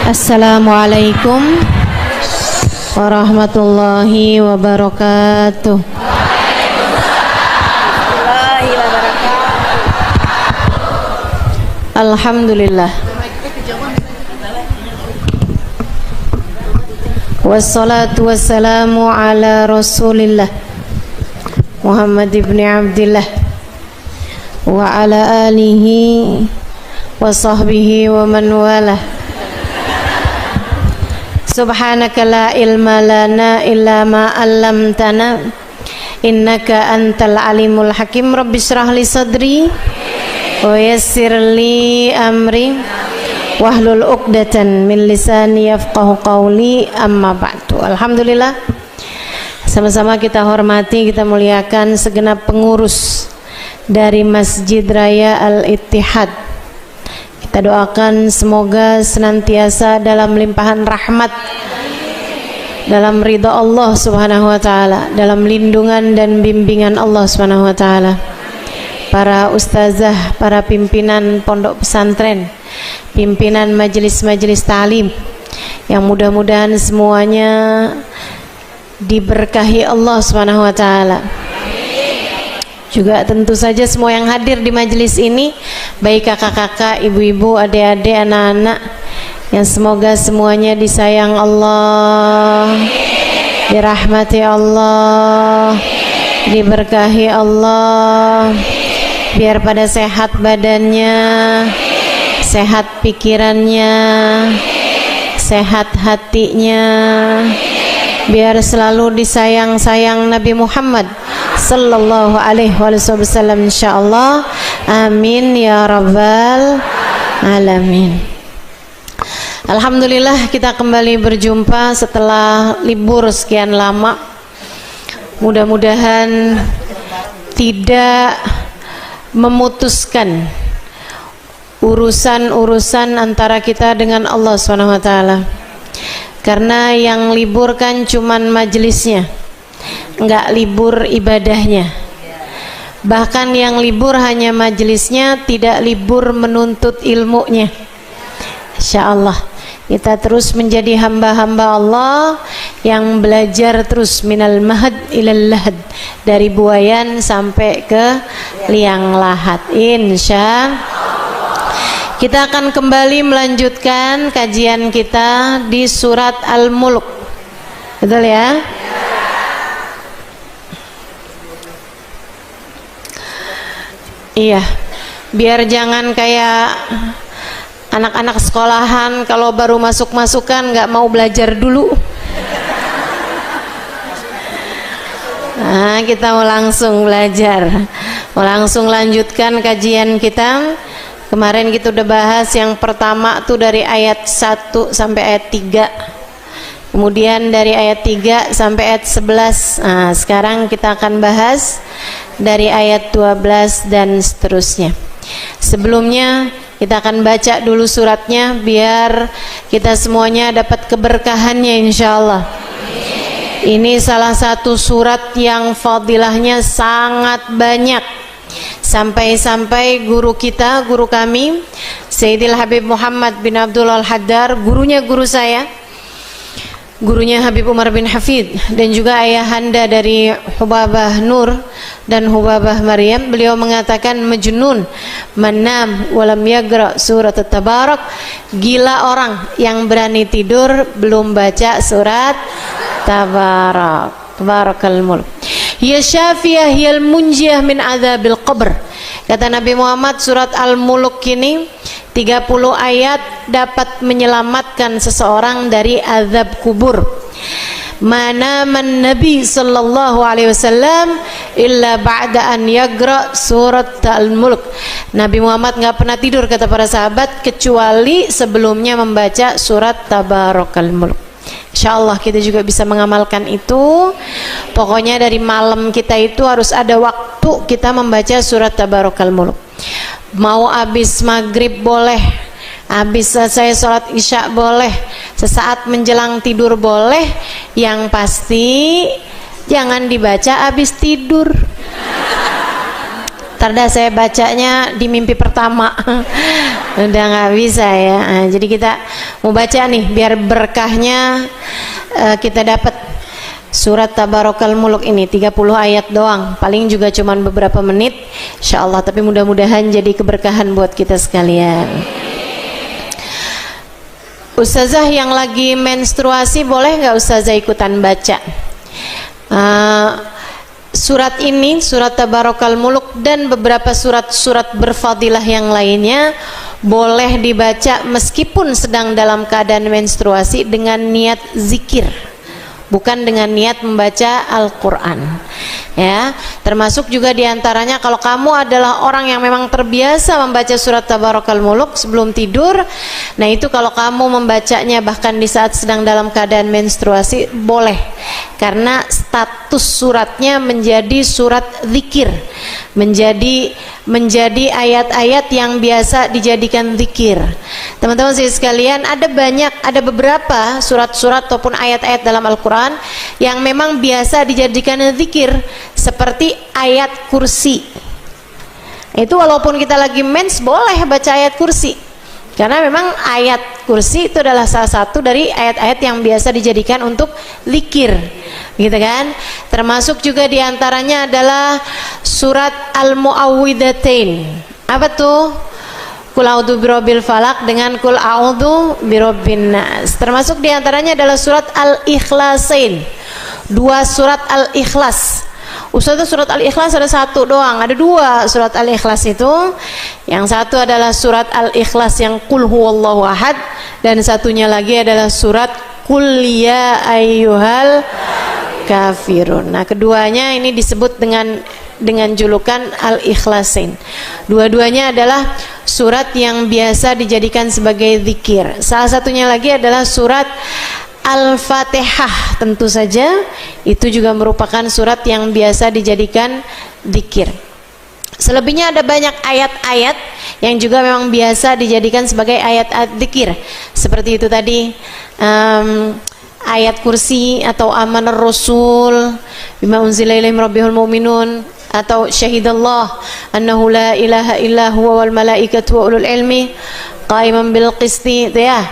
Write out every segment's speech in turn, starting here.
Assalamualaikum warahmatullahi wabarakatuh. Alhamdulillah. Wassalatu wassalamu ala Rasulillah Muhammad ibn Abdillah wa ala alihi wa sahbihi wa man walah. Subhanaka la ilma lana illa ma 'allamtana innaka antal alimul hakim. Rabbi shrah li sadri wa yassir li amri wahlul 'uqdatan min lisani yafqahu qawli, amma ba'du. Alhamdulillah, sama-sama kita hormati, kita muliakan segenap pengurus dari Masjid Raya Al-Ittihad. Kita doakan semoga senantiasa dalam limpahan rahmat, dalam ridha Allah Subhanahu wa taala, dalam lindungan dan bimbingan Allah Subhanahu wa taala. Para ustazah, para pimpinan pondok pesantren, pimpinan majelis-majelis ta'lim, yang mudah-mudahan semuanya diberkahi Allah Subhanahu wa taala. Juga tentu saja semua yang hadir di majelis ini, baik kakak-kakak, ibu-ibu, adik-adik, anak-anak, yang semoga semuanya disayang Allah, dirahmati Allah, diberkahi Allah, biar pada sehat badannya, sehat pikirannya, sehat hatinya, biar selalu disayang-sayang Nabi Muhammad sallallahu alaihi wasallam, insyaallah. Amin ya rabbal alamin. Alhamdulillah, kita kembali berjumpa setelah libur sekian lama. Mudah-mudahan tidak memutuskan urusan-urusan antara kita dengan Allah Subhanahu wa taala. Karena yang libur kan cuman majelisnya, enggak libur ibadahnya. Bahkan yang libur hanya majelisnya, tidak libur menuntut ilmunya. Insyaallah kita terus menjadi hamba-hamba Allah yang belajar terus minal mahad ilal lahad, dari buayan sampai ke liang lahat. Kita akan kembali melanjutkan kajian kita di surat Al-Mulk. Betul ya? Iya, biar jangan kayak anak-anak sekolahan kalau baru masuk-masukan nggak mau belajar dulu. Nah, kita mau langsung belajar, mau langsung lanjutkan kajian kita. Kemarin kita udah bahas yang pertama tuh dari ayat 1 sampai ayat 3. Kemudian dari ayat 3 sampai ayat 11. Nah, sekarang kita akan bahas dari ayat 12 dan seterusnya. Sebelumnya kita akan baca dulu suratnya biar kita semuanya dapat keberkahannya, insyaallah. Ini salah satu surat yang fadilahnya sangat banyak. Sampai-sampai guru kita, guru kami, Sayyidil Habib Muhammad bin Abdul Al-Haddar, gurunya guru saya, gurunya Habib Umar bin Hafid, dan juga ayahanda dari Hubabah Nur dan Hubabah Maryam, beliau mengatakan majnun manam walam yagra surat Tabarak, gila orang yang berani tidur belum baca surat Tabarak. Tabarakal mulk. Ya syafiyah yal munjiyah min adzabil qabr. Kata Nabi Muhammad, surat Al-Mulk ini 30 ayat dapat menyelamatkan seseorang dari azab kubur. Mana man Nabi sallallahu alaihi wasallam illa ba'da an yagra surat Al-Mulk. Nabi Muhammad enggak pernah tidur, kata para sahabat, kecuali sebelumnya membaca surat Tabarakal Mulk. Insyaallah kita juga bisa mengamalkan itu. Pokoknya dari malam kita itu harus ada waktu kita membaca surat Tabarakal Mulk. Mau habis maghrib boleh, habis selesai sholat isya boleh, sesaat menjelang tidur boleh. Yang pasti jangan dibaca habis tidur. Tarda saya bacanya di mimpi pertama. Udah nggak bisa ya. Nah, jadi kita mau baca nih biar berkahnya kita dapat surat Tabarakal Muluk ini 30 ayat doang, paling juga cuman beberapa menit insyaallah, tapi mudah-mudahan jadi keberkahan buat kita sekalian. Ustazah yang lagi menstruasi boleh nggak ustazah ikutan baca surat ini, surat Tabarakal Muluk dan beberapa surat-surat berfadilah yang lainnya? Boleh dibaca meskipun sedang dalam keadaan menstruasi dengan niat zikir, bukan dengan niat membaca Al-Quran ya. Termasuk juga diantaranya kalau kamu adalah orang yang memang terbiasa membaca surat Tabarakal Muluk sebelum tidur, nah itu kalau kamu membacanya bahkan di saat sedang dalam keadaan menstruasi boleh, karena status suratnya menjadi surat zikir, menjadi ayat-ayat yang biasa dijadikan zikir. Teman-teman sekalian, ada beberapa surat-surat ataupun ayat-ayat dalam Al-Quran yang memang biasa dijadikan zikir, seperti ayat kursi. Itu walaupun kita lagi mens boleh baca ayat kursi, karena memang ayat kursi itu adalah salah satu dari ayat-ayat yang biasa dijadikan untuk zikir, gitu kan. Termasuk juga diantaranya adalah surat Al-Mu'awwidhatain. Apa tuh? Qul a'udzu birabbil falaq dengan Qul a'udzu birabbin nas. Termasuk diantaranya adalah surat Al-Ikhlasain, 2 surat Al-Ikhlas. Ustazah, surat Al-Ikhlas ada 1 doang, ada 2 surat Al-Ikhlas itu. Yang satu adalah surat Al-Ikhlas yang Qul huwallahu ahad, dan satunya lagi adalah surat Qul ya ayyuhal kafirun. Nah, keduanya ini disebut dengan julukan Al-Ikhlasain. Dua-duanya adalah surat yang biasa dijadikan sebagai zikir. Salah satunya lagi adalah surat Al-Fatihah, tentu saja itu juga merupakan surat yang biasa dijadikan zikir. Selebihnya ada banyak ayat-ayat yang juga memang biasa dijadikan sebagai ayat-ayat zikir, seperti itu tadi, ayat kursi atau amanar rasul bima unzila ilaihim rabbihul mu'minun, atau syahidallah annahu la ilaha illa huwa wal malaikatu wa ulul ilmi qaiman bil qisti, ya.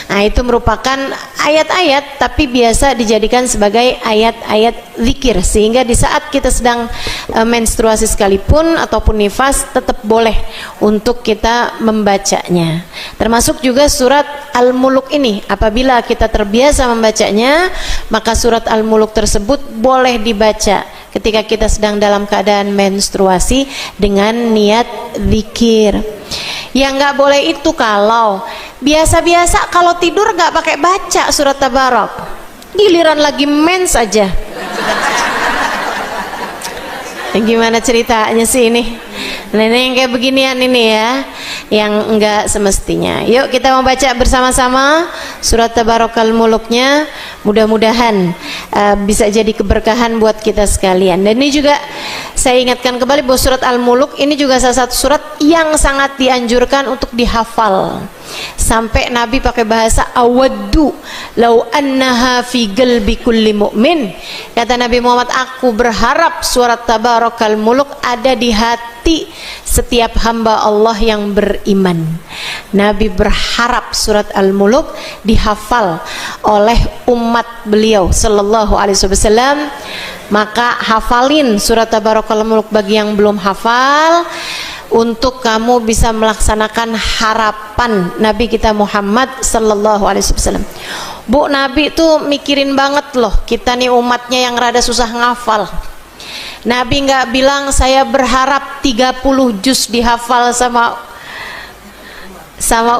Nah, itu merupakan ayat-ayat tapi biasa dijadikan sebagai ayat-ayat zikir, sehingga di saat kita sedang menstruasi sekalipun ataupun nifas tetap boleh untuk kita membacanya. Termasuk juga surat Al-Muluk ini, apabila kita terbiasa membacanya, maka surat Al-Muluk tersebut boleh dibaca ketika kita sedang dalam keadaan menstruasi dengan niat zikir. Yang nggak boleh itu kalau biasa-biasa kalau tidur nggak pakai baca surat Tabarak, giliran lagi mens aja. Gimana ceritanya sih ini? Nah, ini yang kayak beginian ini ya, yang enggak semestinya. Yuk kita mau baca bersama-sama surat Tabarakal Muluknya. Mudah-mudahan bisa jadi keberkahan buat kita sekalian. Dan ini juga saya ingatkan kembali bahwa surat Al-Muluk ini juga salah satu surat yang sangat dianjurkan untuk dihafal. Sampai Nabi pakai bahasa awaddu lau annaha fi qalbi kulli mu'min. Kata Nabi Muhammad, aku berharap surat Tabarakal Muluk ada di hati setiap hamba Allah yang beriman. Nabi berharap surat Al-Muluk dihafal oleh umat beliau sallallahu alaihi wasallam. Maka hafalin surat Tabarakal Muluk bagi yang belum hafal, untuk kamu bisa melaksanakan harapan Nabi kita Muhammad sallallahu alaihi wasallam. Bu, Nabi tuh mikirin banget loh kita nih umatnya yang rada susah ngafal. Nabi nggak bilang saya berharap 30 juz dihafal sama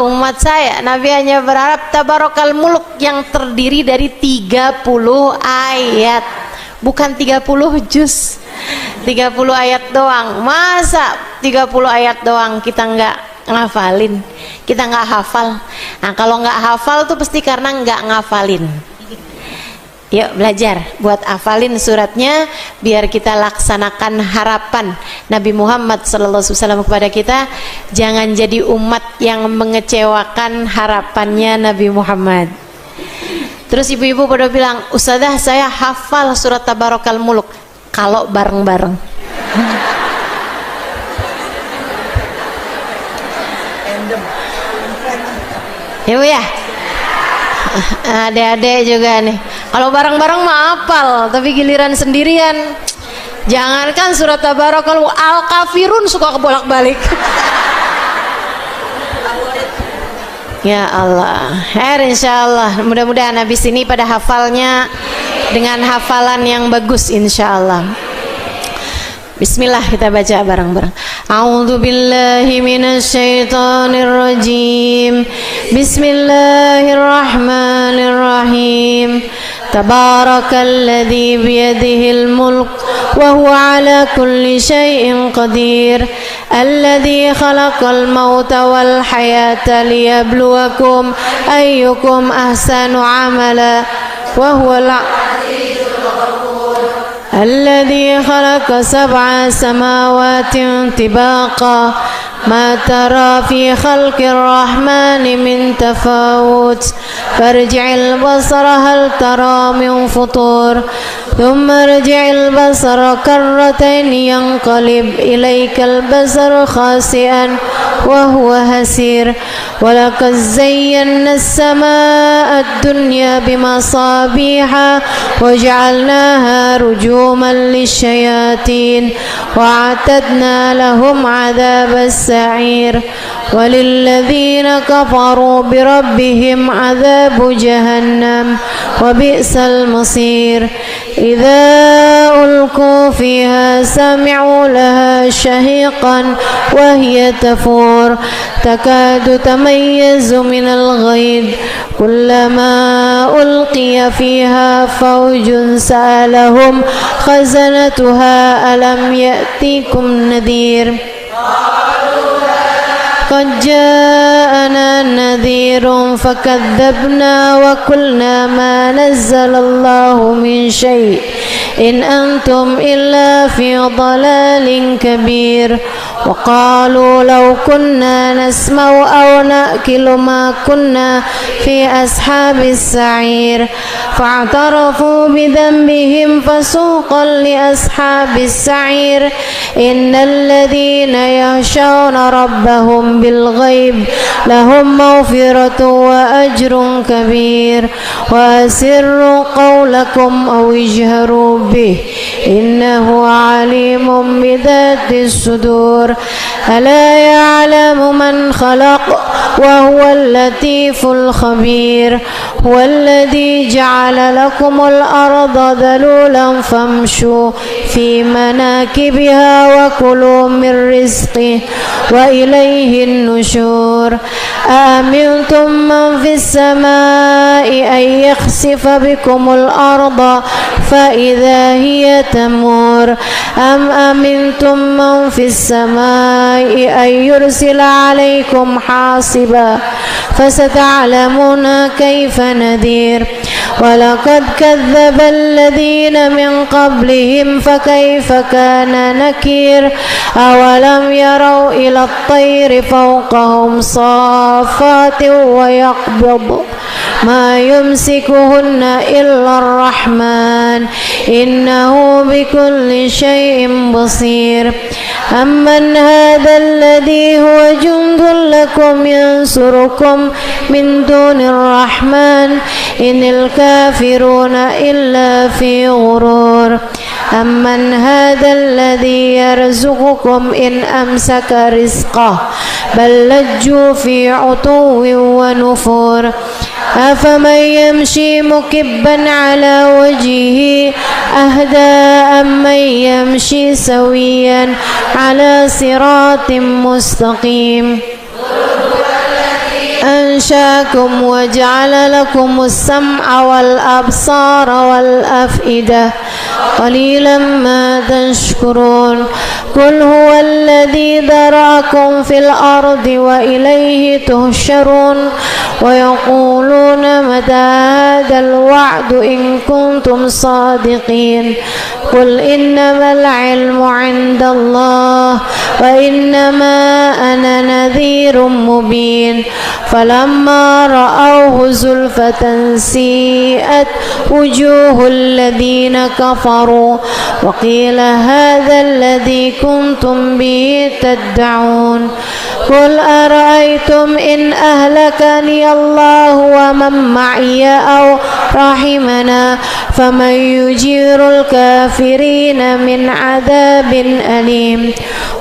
umat saya. Nabi hanya berharap Tabarakal Muluk yang terdiri dari 30 ayat, bukan 30 juz. 30 ayat doang. Masa 30 ayat doang kita nggak ngafalin, kita nggak hafal? Nah, kalau nggak hafal tuh pasti karena nggak ngafalin. Yuk belajar buat hafalin suratnya, biar kita laksanakan harapan Nabi Muhammad SAW kepada kita. Jangan jadi umat yang mengecewakan harapannya Nabi Muhammad. Terus ibu-ibu pada bilang, Ustazah saya hafal surat Tabarakal Muluk. Kalau bareng-bareng Ya Bu ya. Adik-adik juga nih. Kalau bareng-bareng mah hafal, tapi giliran sendirian. Jangankan surat Tabarak, kalau Al-Kafirun suka kebolak-balik. Ya Allah, insyaallah mudah-mudahan habis ini pada hafalnya dengan hafalan yang bagus insyaallah. Bismillah, kita baca bareng-bareng. A'udzu billahi minasyaitonir rajim. Bismillahirrahmanirrahim. Tabarakalladzi biyadihil mulk wa huwa ala kulli syai'in qadir. Alladzi khalaqal mauta wal hayata liyabluwakum ayyukum ahsanu amala wa huwal الذي خلق 7 سماوات طباقا ما ترى في خلق الرحمن من تفاوت فارجع البصر هل ترى من فطور ثم ارجع البصر كرتين ينقلب إليك البصر خاسئا وهو هسير ولقد زينا السماء الدنيا بمصابيح وجعلناها رجوما للشياطين وأعتدنا لهم عذاب السعير وللذين كفروا بربهم عذاب جهنم وبئس المصير إذا ألقوا فيها سمعوا لها شهيقا وهي تفور تكاد تميز من الغيظ كلما ألقي فيها فوج سألهم خزنتها ألم يأتيكم نذير قد جاءنا نذير فكذبنا وقلنا ما نزل الله من شيء إن أنتم إلا في ضلال كبير وقالوا لو كنا نسمع أو نأكل ما كنا في أصحاب السعير فاعترفوا بذنبهم فسوقا لأصحاب السعير إن الذين يخشون ربهم بالغيب لهم مغفرة وأجر كبير وأسروا قولكم أو اجهروا به إنه عليم بذات الصدور ألا يعلم من خلق وهو اللطيف الخبير هو الذي جعل لكم الأرض ذلولا فامشوا في مناكبها وكلوا من رزقه وإليه النشور أأمنتم من في السماء أن يخسف بكم الأرض فإذا هي تمور أم أمنتم من في السماء أن يرسل عليكم حاصبا فستعلمون كيف نذير ولقد كذب الذين من قبلهم فكيف كان نكير أولم يروا إلى الطير فوقهم صافات ويقبض ما يمسكهن إلا الرحمن إنه بكل شيء بصير أمن هذا الذي هو جند لكم ينصركم من دون الرحمن إن الكافرون إلا في غرور أمن هذا الذي يرزقكم إن أمسك رزقه بل لجوا في عتو ونفور أفمن يمشي مكبا على وجهه أهدى أمن يمشي سويا على صراط مستقيم أنشاكم وجعل لكم السمع والأبصار والأفئدة قليلا ما تشكرون قل هو الذي ذرأكم في الأرض وإليه تهشرون ويقولون متى هذا الوعد إن كنتم صادقين قل إنما العلم عند الله وإنما أنا نذير مبين فلا فلما رأوه زلفة سيئت وجوه الذين كفروا وقيل هذا الذي كنتم به تدعون قل أرأيتم إن أهلكني الله ومن معي أو رحمنا فمن يجير الكافرين من عذاب أليم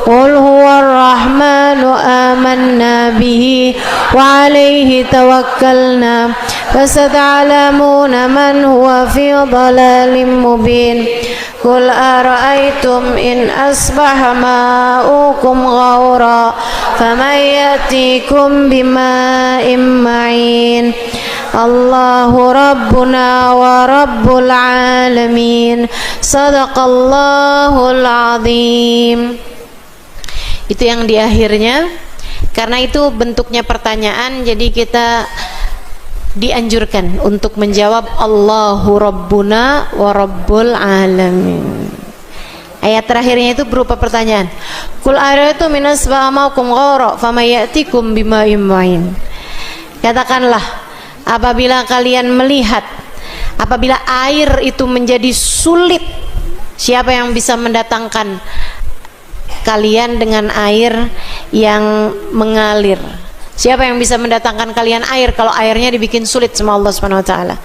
قل هو الرحمن آمنا به وعليه توكلنا فستعلمون من هو في ضلال مبين قل أرأيتم إن أصبح ماؤكم غورا فمن يأتيكم بماء معين الله ربنا ورب العالمين صدق Allahul Azim. Itu yang di akhirnya. Karena itu bentuknya pertanyaan, jadi kita dianjurkan untuk menjawab Allahu Rabbuna wa Rabbul Alamin. Ayat terakhirnya itu berupa pertanyaan. Qul ara'aytum min asba'amakum ghawra famayatikum bima'in ma'in. Katakanlah, apabila kalian melihat apabila air itu menjadi sulit, siapa yang bisa mendatangkan kalian dengan air yang mengalir? Siapa yang bisa mendatangkan kalian air kalau airnya dibikin sulit sama Allah Subhanahu wa taala?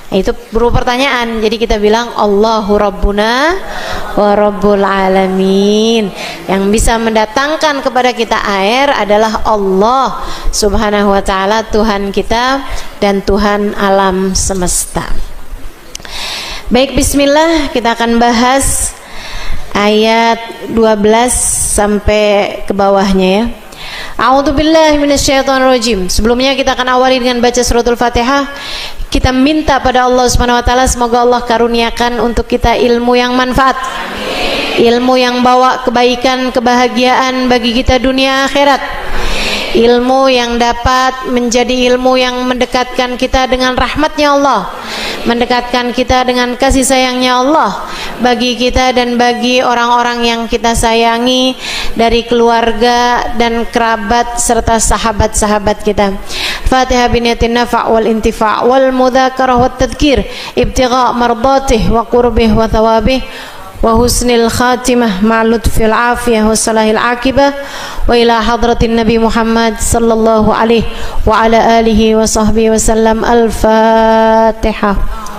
Nah, itu berupa pertanyaan. Jadi kita bilang Allahu Rabbuna wa Rabbul Alamin. Yang bisa mendatangkan kepada kita air adalah Allah Subhanahu wa taala, Tuhan kita dan Tuhan alam semesta. Baik, bismillah, kita akan bahas ayat 12 sampai ke bawahnya ya. A'udzubillahi minasyaitonirrajim. Sebelumnya kita akan awali dengan baca suratul Fatihah. Kita minta pada Allah Subhanahu wa taala semoga Allah karuniakan untuk kita ilmu yang manfaat. Ilmu yang bawa kebaikan, kebahagiaan bagi kita dunia akhirat. Ilmu yang dapat menjadi ilmu yang mendekatkan kita dengan rahmatnya Allah, mendekatkan kita dengan kasih sayangnya Allah bagi kita dan bagi orang-orang yang kita sayangi dari keluarga dan kerabat serta sahabat-sahabat kita. Fatihah biniyatin nafa' wal intifa' wal mudzakarah wat tadhkir ibtigha' mardatih wa qurbih wa thawabih wa husnil khatimah ma'lutfil afiyah wa salahil akibah wa ila hadratin Nabi Muhammad sallallahu alaihi wa ala alihi wa sahbihi wa sallam. Al-Fatihah.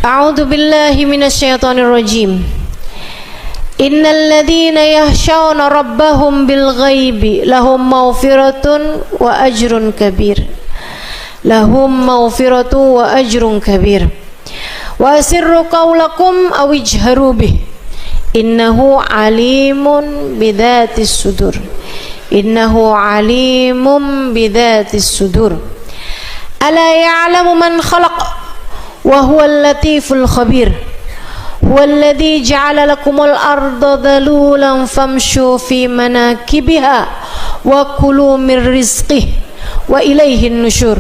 A'udzu billahi minasyaitonir rajim. Innal ladzina yakhshawna rabbahum bil ghaibi lahum maghfiratun wa ajrun kabir. Lahum maghfiratun wa ajrun kabir. Wa asirru qawlakum aw ijharu bih. Innahu alimun bidzatis sudur. Innahu alimun bidzatis sudur. Ala ya'lamu man khalaq وهو اللطيف الخبير هو الذي جعل لكم الأرض ذلولا فامشوا في مناكبها وكلوا من رزقه وإليه النشور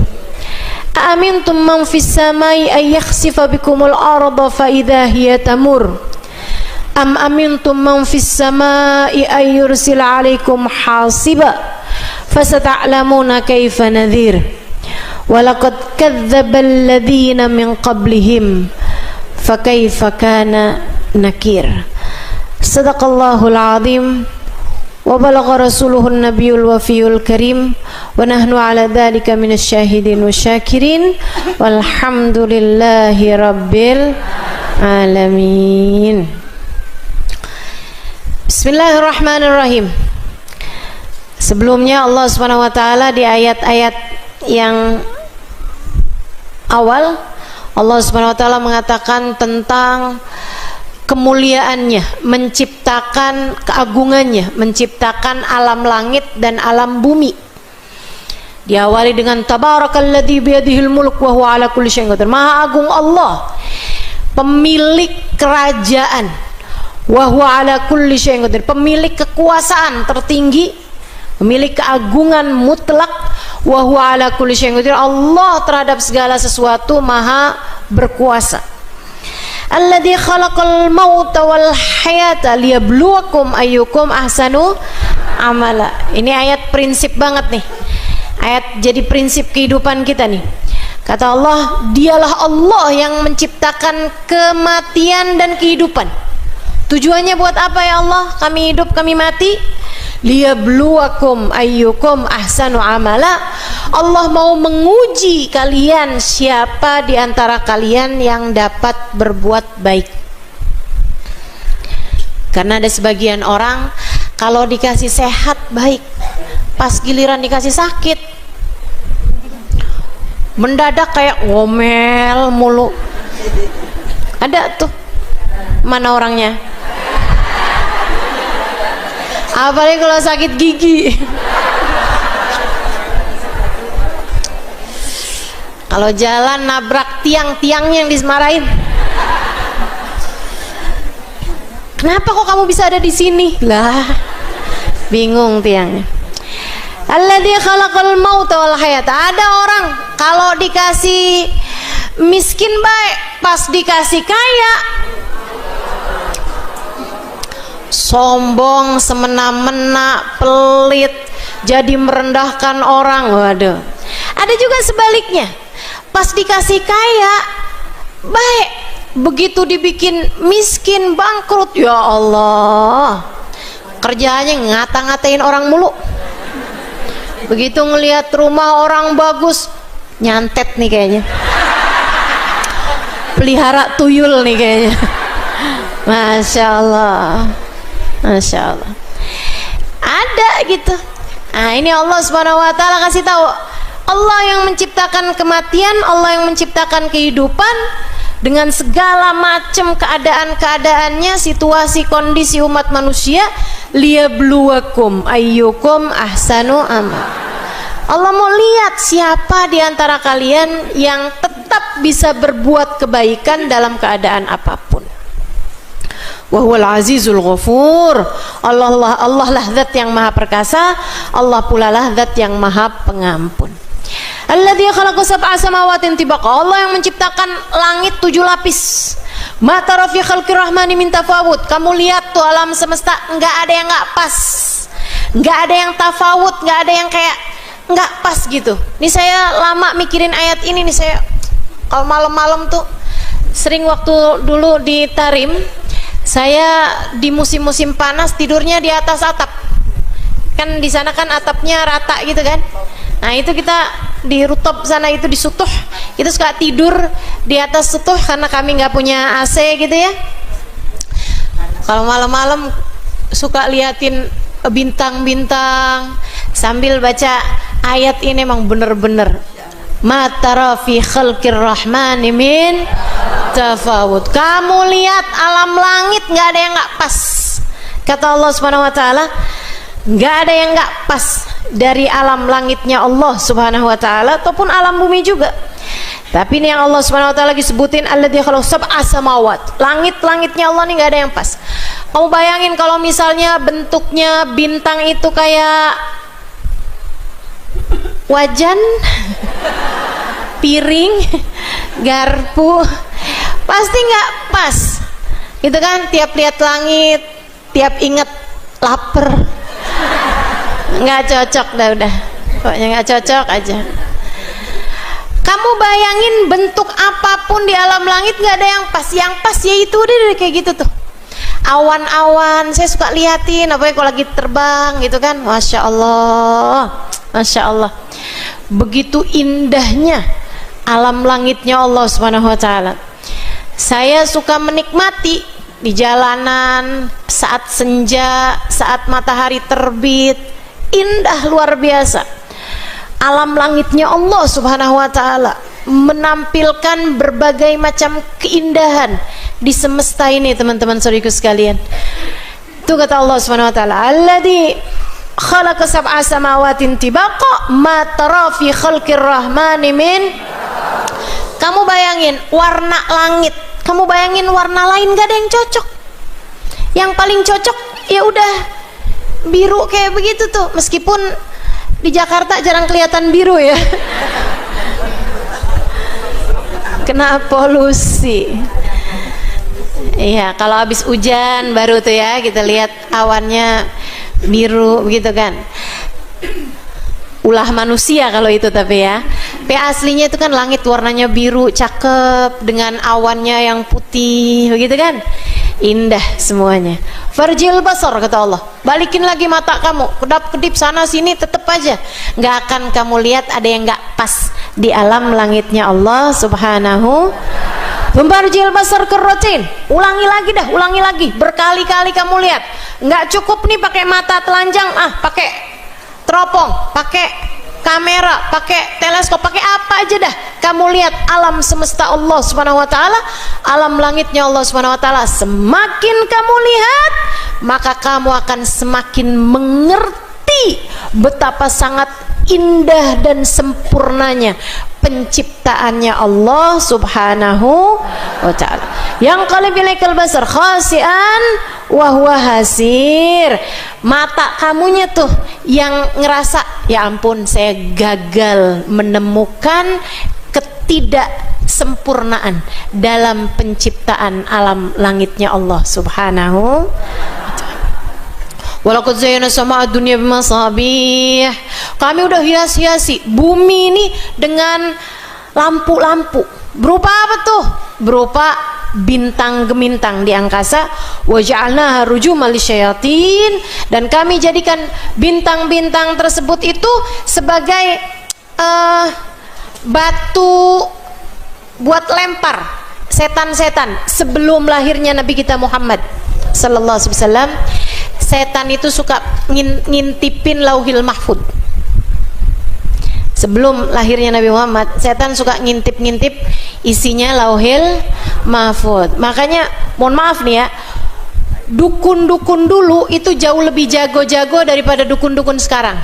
أأمنتم من في السماء أن يخسف بكم الأرض فإذا هي تمر أم أمنتم من في السماء أن يرسل عليكم حاصبا فستعلمون كيف نذير Walaqad kadzdzabal ladzina min qablihim fakaifa kana nakir. Sadaqallahul azim wa balagha rasuluhun nabiyul wafiyul karim wa nahnu ala dzalika minasyahidin wasyakirin walhamdulillahi rabbil alamin. Bismillahirrahmanirrahim. Sebelumnya Allah Subhanahu wa taala di ayat-ayat yang awal Allah Subhanahu wa taala mengatakan tentang kemuliaannya, menciptakan keagungannya, menciptakan alam langit dan alam bumi. Diawali dengan tabarakalladzi biyadihil mulk wa huwa ala kulli syai'in qadir. Maha agung Allah, pemilik kerajaan. Wa huwa ala kulli syai'in qadir, pemilik kekuasaan tertinggi. memiliki keagungan mutlak. Wa huwa ala kulli syai'in qadir. Allah terhadap segala sesuatu maha berkuasa. Alladzi khalaqal mauta wal hayata liyabluwakum ayyukum ahsanu amala. Ini ayat prinsip banget nih. Ayat jadi prinsip kehidupan kita nih. Kata Allah, dialah Allah yang menciptakan kematian dan kehidupan. Tujuannya buat apa ya Allah? Kami hidup, kami mati. Liyabluwakum ayyukum ahsanu amala. Allah mau menguji kalian, siapa di antara kalian yang dapat berbuat baik. Karena ada sebagian orang kalau dikasih sehat baik, pas giliran dikasih sakit mendadak kayak ngomel mulu. Ada tuh, mana orangnya? Apalagi kalau sakit gigi. Kalau jalan nabrak tiang-tiangnya yang disemarain. Kenapa kok kamu bisa ada di sini? Lah, bingung tiangnya. Alladzi khalaqal mauta wal hayata. Ada orang kalau dikasih miskin baik, pas dikasih kaya sombong, semena-mena, pelit, jadi merendahkan orang. Waduh. Ada juga sebaliknya, pas dikasih kaya baik, begitu dibikin miskin bangkrut, ya Allah, kerjaannya ngata-ngatain orang mulu. Begitu ngelihat rumah orang bagus, nyantet nih kayaknya, pelihara tuyul nih kayaknya. Masya Allah, Masya Allah. Ada gitu. Nah, ini Allah Subhanahu wa Ta'ala kasih tahu, Allah yang menciptakan kematian, Allah yang menciptakan kehidupan dengan segala macam keadaan-keadaannya, situasi kondisi umat manusia. Liyabluwakum ayyukum ahsanu amal. Allah mau lihat siapa di antara kalian yang tetap bisa berbuat kebaikan dalam keadaan apapun. Wa huwal azizul ghafur. Allah lah zat yang maha perkasa, Allah pula lah zat yang maha pengampun. Alladzi khalaqa sab'a samawatin tibaqa. Allah yang menciptakan langit 7 lapis. Ma tara fi khalqir rahmani min tafawut. Kamu lihat tuh alam semesta, enggak ada yang enggak pas. Enggak ada yang tafawut, enggak ada yang kayak enggak pas gitu. Nih saya lama mikirin ayat ini nih, saya kalau malam-malam tuh sering waktu dulu di Tarim, saya di musim-musim panas tidurnya di atas atap. Kan di sana kan atapnya rata gitu kan. Nah, itu kita di rooftop sana itu di Sutuh, itu suka tidur di atas Sutuh karena kami nggak punya AC gitu ya. Kalau malam-malam suka liatin bintang-bintang sambil baca ayat ini. Emang bener-bener ma tara fi khalqir rahmani min tafawut. Kamu lihat alam langit nggak ada yang nggak pas. Kata Allah Subhanahu wa Ta'ala, nggak ada yang nggak pas dari alam langitnya Allah Subhanahu wa Ta'ala ataupun alam bumi juga. Tapi ini yang Allah Subhanahu wa Ta'ala lagi sebutin, alladzi khalaq sab'a samawat. Langit-langitnya Allah nih nggak ada yang pas. Kamu bayangin kalau misalnya bentuknya bintang itu kayak wajan, piring, garpu, pasti nggak pas gitu kan. Tiap lihat langit, tiap inget lapar, nggak cocok dah, udah pokoknya nggak cocok aja. Kamu bayangin bentuk apapun di alam langit nggak ada yang pas. Yang pas ya itu udah kayak gitu tuh, awan-awan. Saya suka liatin apalagi kalau lagi terbang gitu kan. Masya Allah, Masya Allah, begitu indahnya alam langitnya Allah Subhanahu wa Ta'ala. Saya suka menikmati di jalanan saat senja, saat matahari terbit, indah luar biasa. Alam langitnya Allah Subhanahu wa Ta'ala menampilkan berbagai macam keindahan di semesta ini, teman-teman saudariku sekalian. Itu kata Allah Subhanahu wa Ta'ala, alladzi khalaqa sab'a samawatin tibaqa ma tara fi khalqir rahmani min. Kamu bayangin warna langit, kamu bayangin warna lain gak ada yang cocok. Yang paling cocok ya udah biru kayak begitu tuh, meskipun di Jakarta jarang kelihatan biru ya. Kena polusi. Iya, kalau habis hujan baru tuh ya kita lihat awannya biru begitu kan. Ulah manusia kalau itu, tapi ya aslinya itu kan langit warnanya biru cakep dengan awannya yang putih begitu kan, indah semuanya. Farjil basar kata Allah, balikin lagi mata kamu, kedap-kedip sana sini, tetap aja nggak akan kamu lihat ada yang nggak pas di alam langitnya Allah subhanahu. Farjil basar kerrotin, ulangi lagi berkali-kali kamu lihat. Nggak cukup nih pakai mata telanjang, pakai teropong, pakai kamera, pakai teleskop, pakai apa aja dah. Kamu lihat alam semesta Allah Subhanahu wa taala, alam langitnya Allah Subhanahu wa taala. Semakin kamu lihat, maka kamu akan semakin mengerti betapa sangat indah dan sempurnanya penciptaannya Allah Subhanahu wa taala. Yang qalbilaikal basar khasian wa huwa hasir. Mata kamunya tuh yang ngerasa, ya ampun saya gagal menemukan ketidaksempurnaan dalam penciptaan alam langitnya Allah Subhanahu wa taala. Walaqad zayyana samaa dunya bimasabih. Kami udah hias-hiasi bumi ini dengan lampu-lampu. Berupa apa tuh? Berupa bintang gemintang di angkasa. Wa ja'alnaha rujuman lisyayatin, dan kami jadikan bintang-bintang tersebut itu sebagai batu buat lempar setan-setan. Sebelum lahirnya Nabi kita Muhammad sallallahu alaihi wasallam, setan itu suka ngintipin lauhil mahfud. Sebelum lahirnya Nabi Muhammad, setan suka ngintip-ngintip isinya lauhil mahfud. Makanya mohon maaf nih ya, dukun-dukun dulu itu jauh lebih jago-jago daripada dukun-dukun sekarang.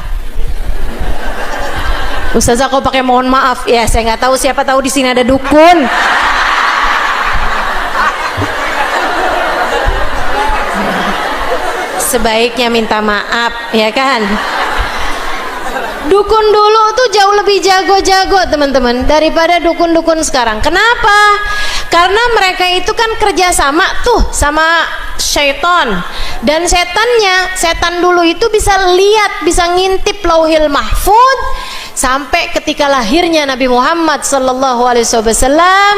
Ustazah kok pakai mohon maaf ya, saya nggak tahu, siapa tahu di sini ada dukun. Sebaiknya minta maaf ya kan. Dukun dulu tuh jauh lebih jago-jago teman-teman daripada dukun-dukun sekarang. Kenapa? Karena mereka itu kan kerjasama tuh sama syaitan, dan setan dulu itu bisa lihat, bisa ngintip lauhil mahfud sampai ketika lahirnya Nabi Muhammad sallallahu alaihi wasallam.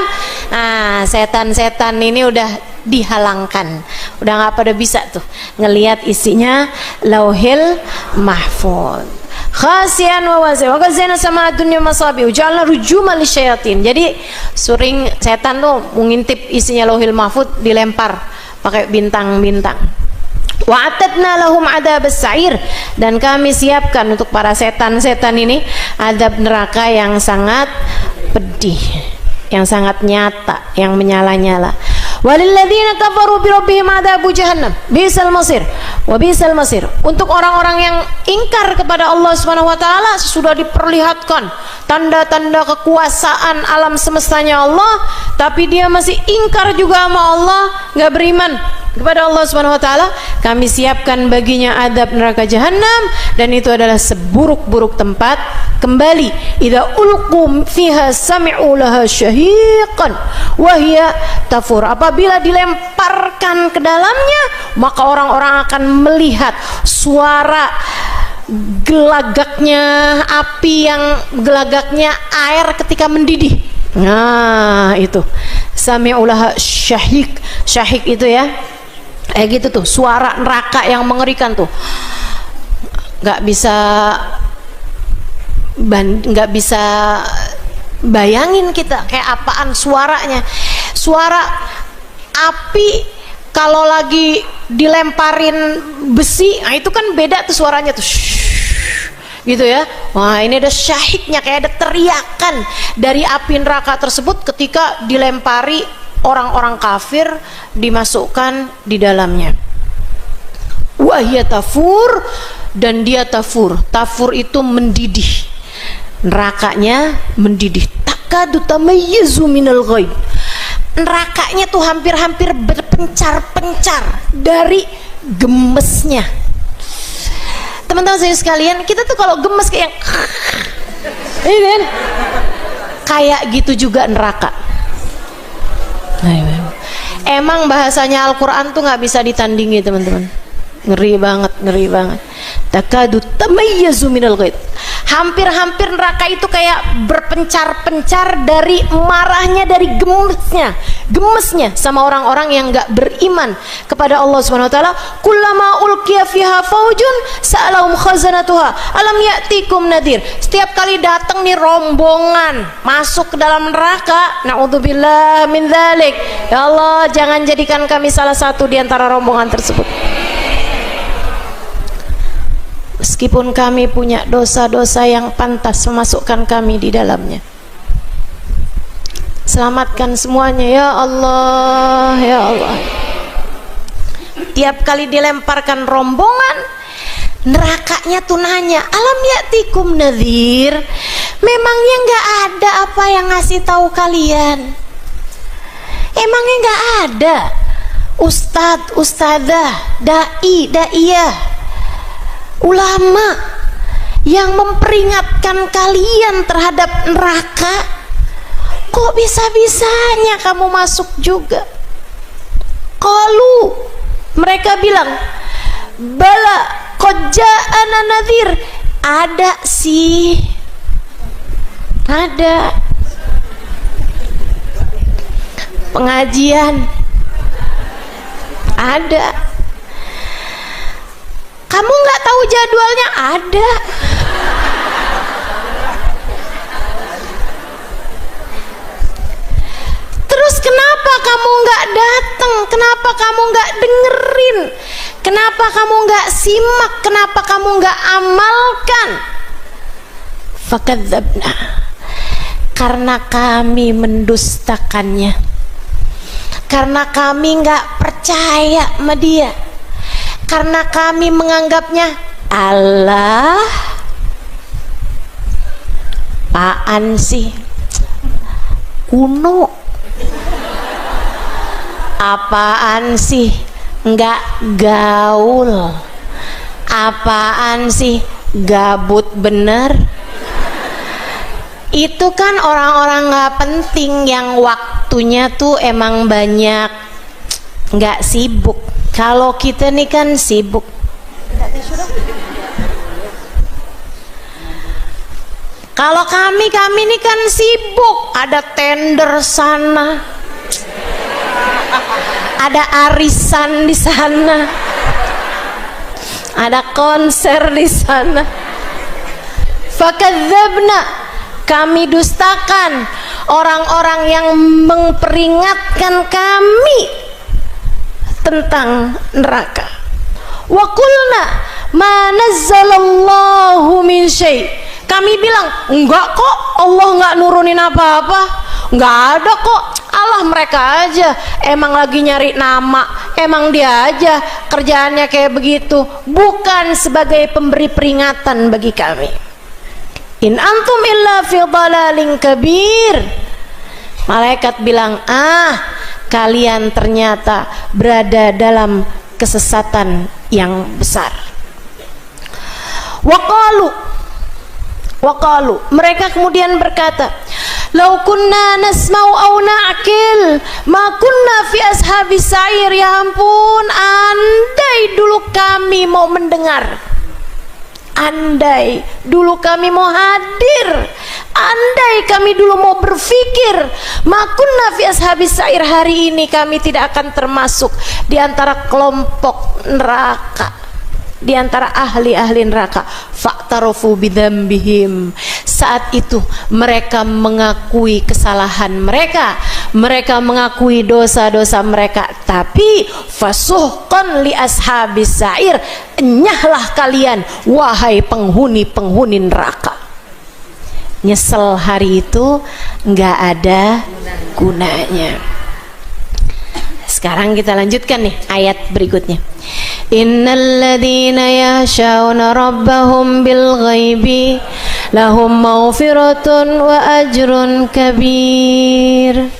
Nah, setan-setan ini udah dihalangkan, udah nggak pada bisa tuh ngelihat isinya lauhil mahfud. Khasian wa wazin wa gazina sama dunya masabi ujalna rujuman lisyayatin. Jadi sering setan tuh mengintip isinya lauhil mahfud, dilempar pakai bintang-bintang. Wa atadna lahum adzabas sa'ir, dan kami siapkan untuk para setan-setan ini azab neraka yang sangat pedih, yang sangat nyata, yang menyala-nyala. Walilladzina kafaru bi rabbihim adzabu jahannam bisal masir wa bisal masir. Untuk orang-orang yang ingkar kepada Allah Subhanahu wa taala, sudah diperlihatkan tanda-tanda kekuasaan alam semestanya Allah, tapi dia masih ingkar juga sama Allah, nggak beriman kepada Allah Subhanahu wa taala, kami siapkan baginya adab neraka jahanam, dan itu adalah seburuk-buruk tempat kembali. Idza ulqum fiha sami'u laha syahiqan wa hiya tafur. Apabila dilemparkan ke dalamnya, maka orang-orang akan melihat suara gelagaknya api, yang gelagaknya air ketika mendidih. Nah, itu sami'u laha syahiq. Syahiq itu ya, gitu tuh, suara neraka yang mengerikan tuh, nggak bisa bayangin kita kayak apaan suaranya. Suara api kalau lagi dilemparin besi, nah itu kan beda tuh suaranya tuh, gitu ya. Wah, ini ada syahiknya, kayak ada teriakan dari api neraka tersebut ketika dilempari orang-orang kafir, dimasukkan di dalamnya. Wahya tafur, dan dia tafur. Tafur itu mendidih, nerakanya mendidih. Takadu tamayyizu minal ghaib. Nerakanya tuh hampir-hampir berpencar-pencar dari gemesnya. Teman-teman saya sekalian, kita tuh kalau gemes kayak ini kan, kayak gitu juga neraka. Emang bahasanya Al-Quran tuh nggak bisa ditandingi teman-teman. Ngeri banget, ngeri banget. Takadu tamayyazu minal ghaid. Hampir-hampir neraka itu kayak berpencar-pencar dari marahnya, dari gemesnya sama orang-orang yang nggak beriman kepada Allah Subhanahu wa taala. Kullama ulqiya fiha faujun sa'alahum khazanatuha alam ya'tikum nadhir. Setiap kali datang nih rombongan masuk ke dalam neraka, naudzubillah min dzalik. Ya Allah, jangan jadikan kami salah satu di antara rombongan tersebut. Meskipun kami punya dosa-dosa yang pantas memasukkan kami di dalamnya, selamatkan semuanya ya Allah, ya Allah. Tiap kali dilemparkan rombongan, nerakanya tuh nanya, alam ya'tikum nadhir, memangnya nggak ada apa yang ngasih tahu kalian? Emangnya nggak ada ustadz, ustadzah, dai, daiyah, ulama yang memperingatkan kalian terhadap neraka? Kok bisa-bisanya kamu masuk juga? Qalu, mereka bilang, bala qad ja'ana nadhir. Ada sih, ada pengajian, ada. Kamu nggak tahu jadwalnya? Ada. Terus kenapa kamu nggak datang? Kenapa kamu nggak dengerin? Kenapa kamu nggak simak? Kenapa kamu nggak amalkan? Fakadzabna, karena kami mendustakannya, karena kami nggak percaya sama dia, karena kami menganggapnya Allah apaan sih, kuno, apaan sih, nggak gaul, apaan sih, gabut bener. Itu kan orang-orang nggak penting yang waktunya tuh emang banyak, nggak sibuk. Kalau kita nih kan sibuk. Kalau kami nih kan sibuk. Ada tender sana, ada arisan di sana, ada konser di sana. Fakadzabna, kami dustakan orang-orang yang memperingatkan kami tentang neraka. Wa qulna ma nazzalallahu min syai'. Kami bilang, enggak kok, Allah enggak nurunin apa-apa, enggak ada kok. Allah mereka aja emang lagi nyari nama, emang dia aja kerjaannya kayak begitu, bukan sebagai pemberi peringatan bagi kami. In antum illa fi dhalalin kabir. Malaikat bilang, kalian ternyata berada dalam kesesatan yang besar. Waqalu, mereka kemudian berkata, lau kunna nasma'u aw na'qil ma kunna fi ashabis sa'ir. Ya ampun, andai dulu kami mau mendengar, andai dulu kami mau hadir, andai kami dulu mau berpikir, makunna fi ashabis sa'ir, hari ini kami tidak akan termasuk di antara kelompok neraka, di antara ahli-ahli neraka. Fa'tarofu bidzambihim. Saat itu mereka mengakui kesalahan mereka, mereka mengakui dosa-dosa mereka. Tapi fasuhqan li ashabis sa'ir, enyahlah kalian wahai penghuni-penghuni neraka. Nyesel hari itu nggak ada gunanya. Sekarang kita lanjutkan nih ayat berikutnya. Innalladzina yakhshawna rabbahum bil ghaibi lahum maghfiratun wa ajrun kabir.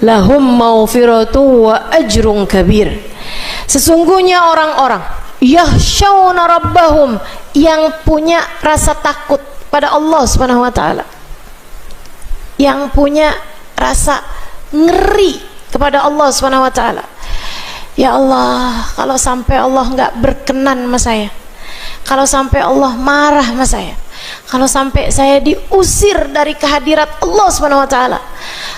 Lahum maghfiratun wa ajrun kabir. Sesungguhnya orang-orang yakhshawna rabbahum, yang punya rasa takut pada Allah Subhanahu wa taala, yang punya rasa ngeri kepada Allah Subhanahu wa taala. Ya Allah, kalau sampai Allah nggak berkenan sama saya, kalau sampai Allah marah sama saya, kalau sampai saya diusir dari kehadirat Allah Subhanahu wa taala,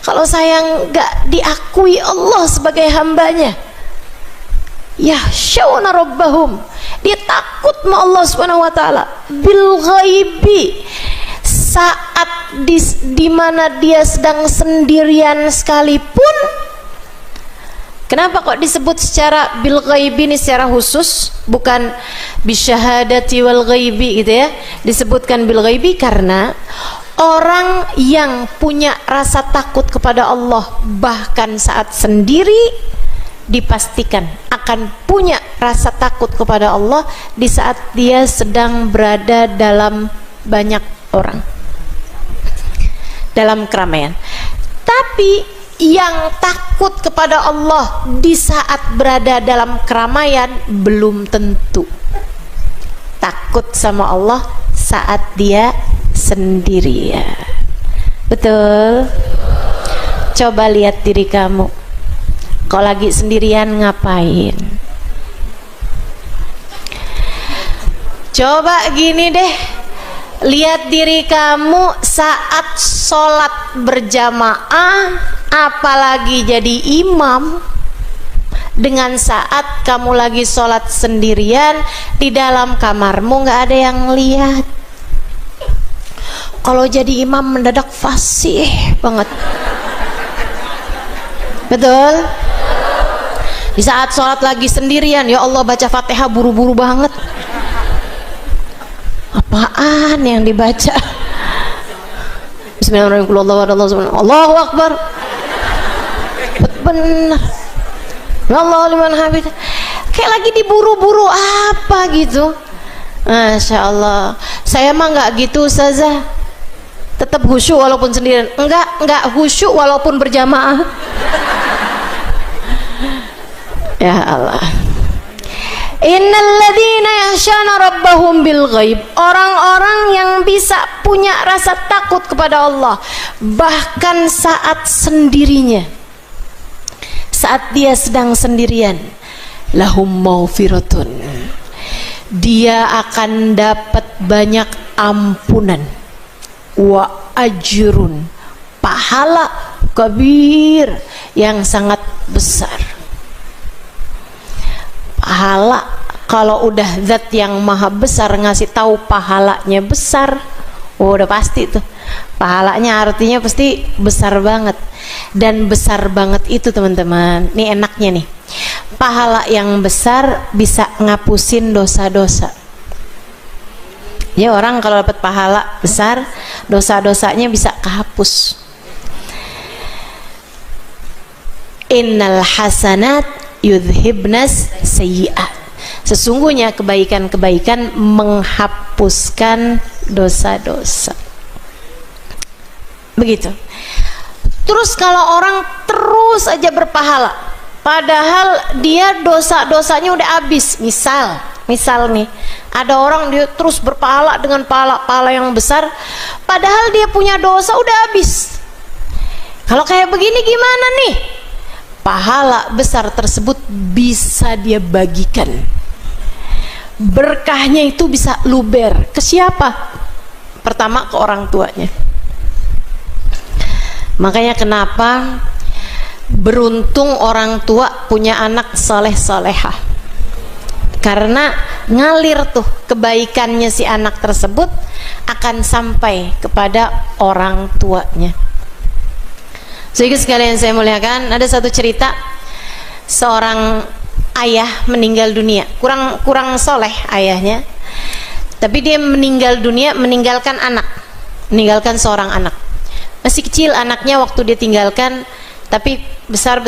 kalau saya nggak diakui Allah sebagai hambanya, yakhshawna rabbahum, dia takut sama Allah Subhanahu wa taala bil ghaibi, saat di mana dia sedang sendirian sekalipun. Kenapa kok disebut secara bil ghaibi ini secara khusus, bukan bisyahadati wal ghaibi gitu ya? Disebutkan bil ghaibi karena orang yang punya rasa takut kepada Allah bahkan saat sendiri dipastikan akan punya rasa takut kepada Allah di saat dia sedang berada dalam banyak orang, dalam keramaian. Tapi yang takut kepada Allah di saat berada dalam keramaian belum tentu takut sama Allah saat dia sendirian. Betul? Coba lihat diri kamu, kalau lagi sendirian ngapain? Coba gini deh, lihat diri kamu saat sholat berjamaah, apalagi jadi imam, dengan saat kamu lagi sholat sendirian di dalam kamarmu nggak ada yang lihat. Kalau jadi imam mendadak fasih banget. Betul? Di saat sholat lagi sendirian, ya Allah, baca Fatihah buru-buru banget. Apaan yang dibaca? Bismillahirrahmanirrahim. Allahu Akbar. Benar. Ya Allah liman hamid. Kayak lagi diburu-buru apa gitu. Masya Allah. Saya mah nggak gitu Ustazah. Tetap khusyuk walaupun sendirian. Enggak khusyuk walaupun berjamaah. Ya Allah. Innalladzina yakhshawna rabbahum bil ghaib, orang-orang yang bisa punya rasa takut kepada Allah bahkan saat sendirinya, saat dia sedang sendirian, lahum maghfiratun, dia akan dapat banyak ampunan, wa ajrun, pahala kabir yang sangat besar. Pahala, kalau udah zat yang maha besar ngasih tahu pahalanya besar, udah pasti tuh pahalanya artinya pasti besar banget. Dan besar banget itu teman-teman, nih enaknya nih, pahala yang besar bisa ngapusin dosa-dosa. Ya, orang kalau dapat pahala besar, dosa-dosanya bisa kehapus. Innal hasanat yudhibnas sayyi'at, sesungguhnya kebaikan-kebaikan menghapuskan dosa-dosa. Begitu. Terus kalau orang terus aja berpahala padahal dia dosa-dosanya udah habis, misal nih ada orang dia terus berpahala dengan pahala yang besar padahal dia punya dosa udah habis. Kalau kayak begini gimana nih? Pahala besar tersebut bisa dia bagikan, berkahnya itu bisa luber ke siapa? Pertama ke orang tuanya. Makanya kenapa beruntung orang tua punya anak soleh-solehah, karena ngalir tuh kebaikannya si anak tersebut akan sampai kepada orang tuanya. Jadi sekalian saya muliakan, ada satu cerita seorang ayah meninggal dunia, kurang soleh ayahnya, tapi dia meninggal dunia meninggalkan meninggalkan seorang anak. Masih kecil anaknya waktu dia tinggalkan, tapi besar,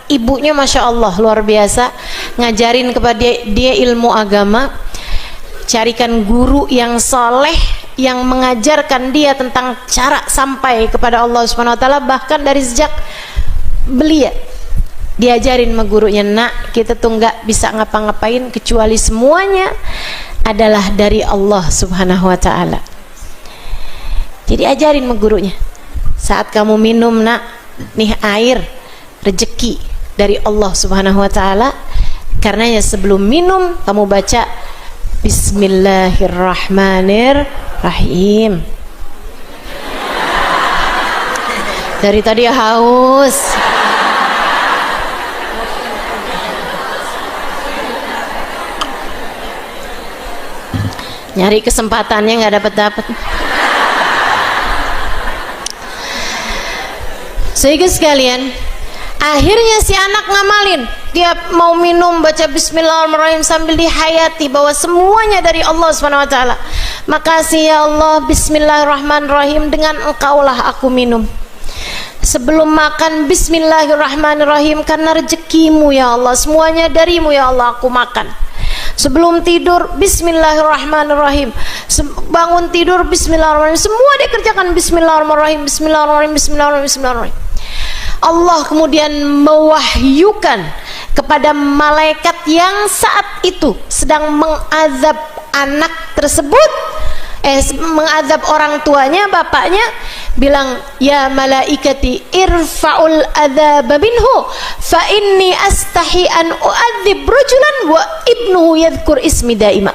ibunya Masya Allah luar biasa, ngajarin kepada dia ilmu agama, carikan guru yang soleh yang mengajarkan dia tentang cara sampai kepada Allah Subhanahu wa taala, bahkan dari sejak belia. diajarin sama gurunya, nak, kita tuh nggak bisa ngapa-ngapain kecuali semuanya adalah dari Allah Subhanahu wa ta'ala. Jadi ajarin sama gurunya, saat kamu minum, nak, nih air rezeki dari Allah Subhanahu wa ta'ala, karenanya sebelum minum kamu baca Bismillahirrahmanirrahim. Dari tadi haus. Nyari kesempatannya nggak dapat. Sehingga sekalian, akhirnya si anak ngamalin, dia mau minum baca Bismillahirrahmanirrahim sambil dihayati bahwa semuanya dari Allah Subhanahu wa ta'ala. Makasih ya Allah, Bismillahirrahmanirrahim, dengan engkaulah aku minum. Sebelum makan Bismillahirrahmanirrahim, karena rezekimu ya Allah, semuanya darimu ya Allah aku makan. Sebelum tidur Bismillahirrahmanirrahim, bangun tidur Bismillahirrahmanirrahim, semua dikerjakan Bismillahirrahmanirrahim, Bismillahirrahmanirrahim, Bismillahirrahmanirrahim, Bismillahirrahmanirrahim. Allah kemudian mewahyukan kepada malaikat yang saat itu sedang mengazab anak tersebut, mengazab orang tuanya, bapaknya, bilang, ya malaikati irfa'ul adzab minhu fa inni astahi an u'adzib rajulan wa ibnuhu yadhkur ismi daima.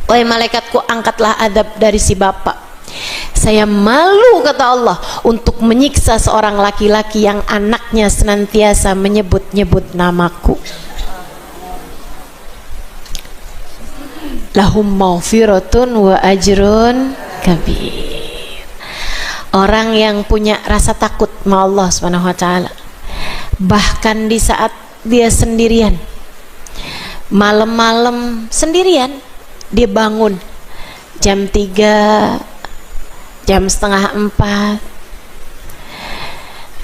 Wahai malaikatku, angkatlah azab dari si bapak. Saya malu, kata Allah, untuk menyiksa seorang laki-laki yang anaknya senantiasa menyebut-nyebut namaku. Lahum maghfiratun wa ajrun kabir. Orang yang punya rasa takut sama Allah Subhanahu wa ta'ala, bahkan di saat dia sendirian, malam-malam sendirian, dia bangun jam 3, jam setengah 4,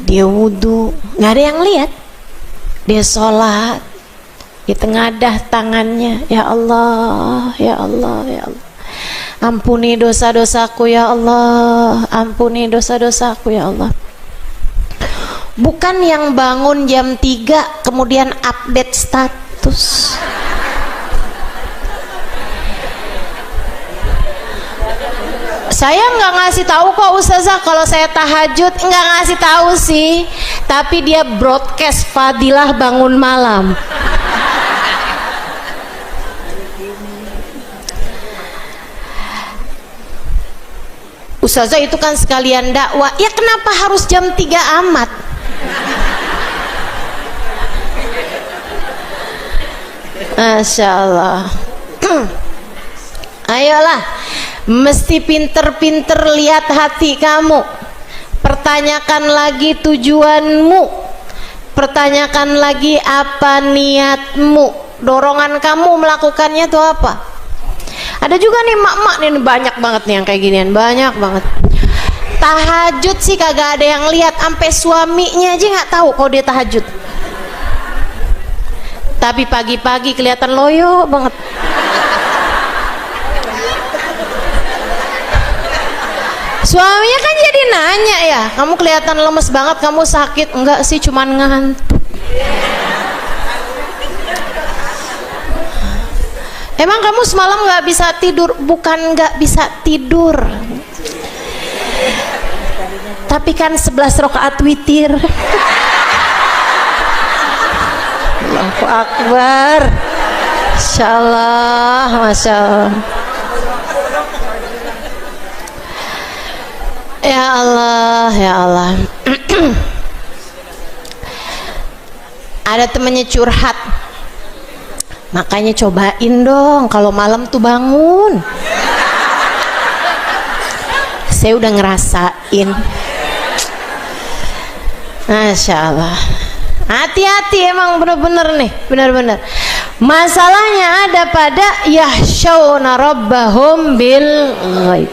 dia wudhu, nggak ada yang lihat, dia sholat, di tengadah tangannya, ya Allah, ya Allah, ya Allah, ampuni dosa-dosaku ya Allah, ampuni dosa-dosaku ya Allah. Bukan yang bangun jam 3 kemudian update status. Saya nggak ngasih tahu kok Ustazah kalau saya tahajud, nggak ngasih tahu sih, tapi dia broadcast fadilah bangun malam. Ustazah itu kan sekalian dakwah, ya kenapa harus jam 3 amat? Masya Allah. Ayolah, mesti pinter-pinter lihat hati kamu, pertanyakan lagi tujuanmu, pertanyakan lagi apa niatmu, dorongan kamu melakukannya itu apa. Ada juga nih mak-mak nih, banyak banget nih yang kayak ginian, banyak banget. Tahajud sih kagak ada yang lihat, sampai suaminya aja nggak tahu kalau dia tahajud. Tapi pagi-pagi kelihatan loyo banget. Suaminya kan jadi nanya, ya kamu kelihatan lemes banget, kamu sakit? Enggak sih, cuman ngantuk. Emang kamu semalam nggak bisa tidur? Bukan nggak bisa tidur, tapi kan 11 rakaat witir. Allahu Akbar. Masya Allah, Masya Allah. Ya Allah, ya Allah. Ada temennya curhat, makanya cobain dong kalau malam tuh bangun. Saya udah ngerasain. Masya Allah. Hati-hati emang, bener-bener nih, bener-bener. Masalahnya ada pada yahsyawna rabbahum bil ghaib,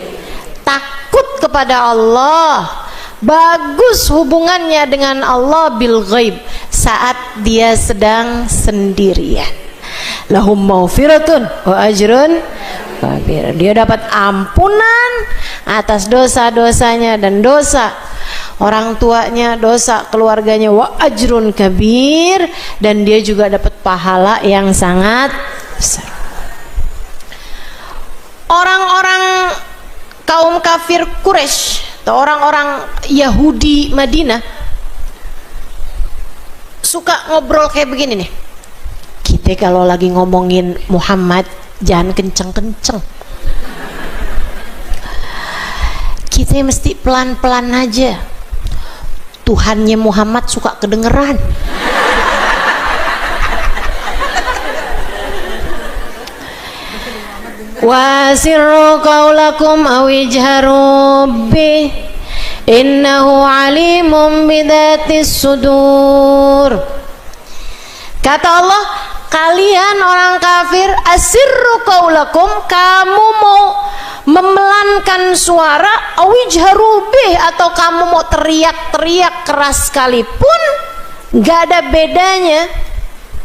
takut kepada Allah, bagus hubungannya dengan Allah bil ghaib, saat dia sedang sendirian. Lahum maghfiratun wa ajrun kabir, dia dapat ampunan atas dosa-dosanya dan dosa orang tuanya dosa, keluarganya wa ajrun kabir, dan dia juga dapat pahala yang sangat besar. Orang-orang kaum kafir Quraisy atau orang-orang Yahudi Madinah suka ngobrol kayak begini nih. Kita kalau lagi ngomongin Muhammad jangan kenceng-kenceng, kita mesti pelan-pelan aja. Tuhannya Muhammad suka kedengeran. Wasirru qaulakum aw ijharu bih innahu alimun bidatis sudur. Kata Allah, kalian orang kafir, asirru qaulakum, kamu mau memelankan suara, awijharu bih, atau kamu mau teriak-teriak keras sekalipun, gak ada bedanya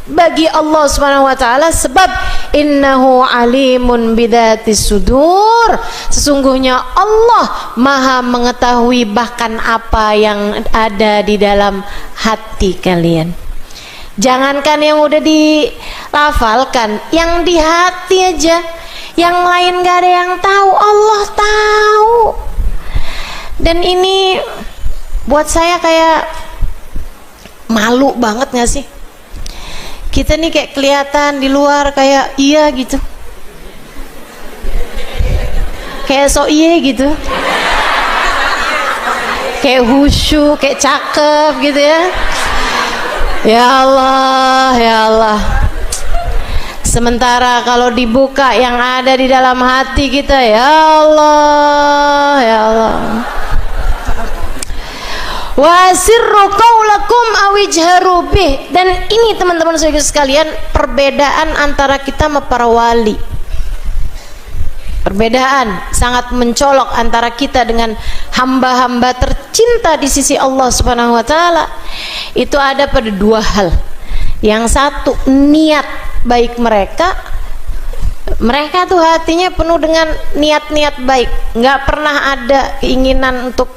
bagi Allah Subhanahu wa taala, sebab innahu alimun bidatis sudur, sesungguhnya Allah Maha mengetahui bahkan apa yang ada di dalam hati kalian. Jangankan yang udah dilafalkan, yang di hati aja, yang lain gak ada yang tahu, Allah tahu. Dan ini buat saya kayak malu banget gak sih? Kita nih kayak kelihatan di luar kayak iya gitu, kayak so iya gitu, kayak khusyuk, kayak cakep gitu ya. Ya Allah, ya Allah. Sementara kalau dibuka yang ada di dalam hati kita, ya Allah, ya Allah. Wasirru qaulakum awijharu bih. Dan ini teman-teman saudara sekalian, perbedaan antara kita sama para wali. Perbedaan sangat mencolok antara kita dengan hamba-hamba tercinta di sisi Allah Subhanahu wa taala. Itu ada pada dua hal. Yang satu, niat baik mereka. Mereka tuh hatinya penuh dengan niat-niat baik, nggak pernah ada keinginan untuk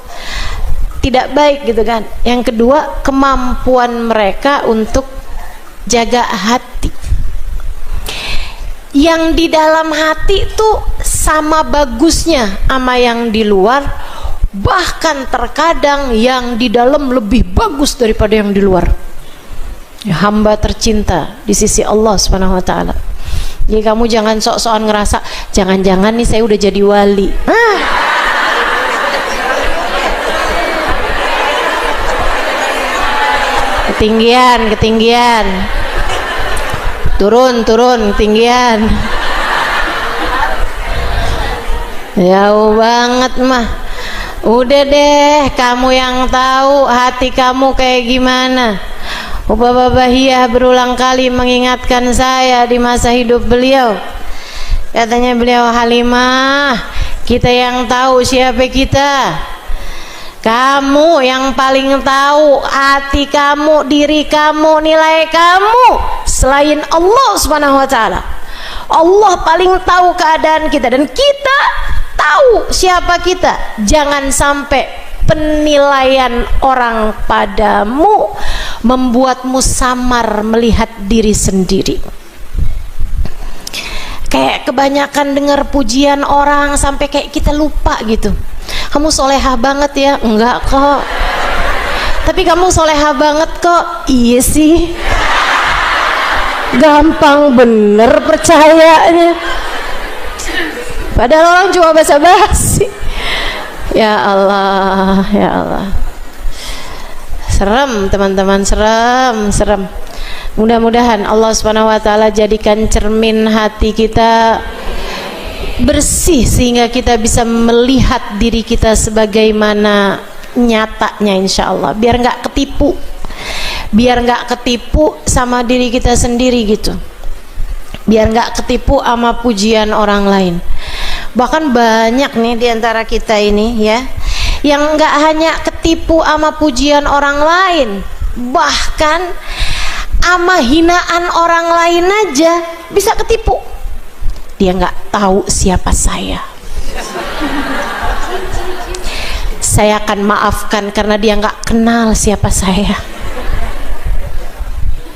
tidak baik gitu kan. Yang kedua, kemampuan mereka untuk jaga hati. Yang di dalam hati tuh sama bagusnya sama yang di luar, bahkan terkadang yang di dalam lebih bagus daripada yang di luar. Ya, hamba tercinta di sisi Allah Subhanahu wa taala. Jadi kamu jangan sok-sokan ngerasa jangan-jangan nih saya udah jadi wali. Ketinggian. Turun ketinggian. Jauh banget mah. Udah deh, kamu yang tahu hati kamu kayak gimana. Bapak Bahiyah berulang kali mengingatkan saya di masa hidup beliau. Katanya beliau, Halimah, kita yang tahu siapa kita. Kamu yang paling tahu hati kamu, diri kamu, nilai kamu selain Allah Subhanahu wa taala. Allah paling tahu keadaan kita dan kita tahu siapa kita. Jangan sampai penilaian orang padamu membuatmu samar melihat diri sendiri. Kayak kebanyakan dengar pujian orang sampai kayak kita lupa gitu. Kamu solehah banget ya? Enggak kok. Tapi kamu solehah banget kok. Iya sih. Gampang bener percayanya. Padahal orang cuma basa-basi. Ya Allah, ya Allah. Serem teman-teman, serem. Mudah-mudahan Allah Subhanahu wa taala jadikan cermin hati kita bersih sehingga kita bisa melihat diri kita sebagaimana nyatanya, insya Allah. Biar nggak ketipu sama diri kita sendiri gitu. Biar nggak ketipu sama pujian orang lain. Bahkan banyak nih diantara kita ini ya, yang nggak hanya ketipu sama pujian orang lain, bahkan sama hinaan orang lain aja bisa ketipu. Dia nggak tahu siapa saya saya akan maafkan karena dia nggak kenal siapa saya.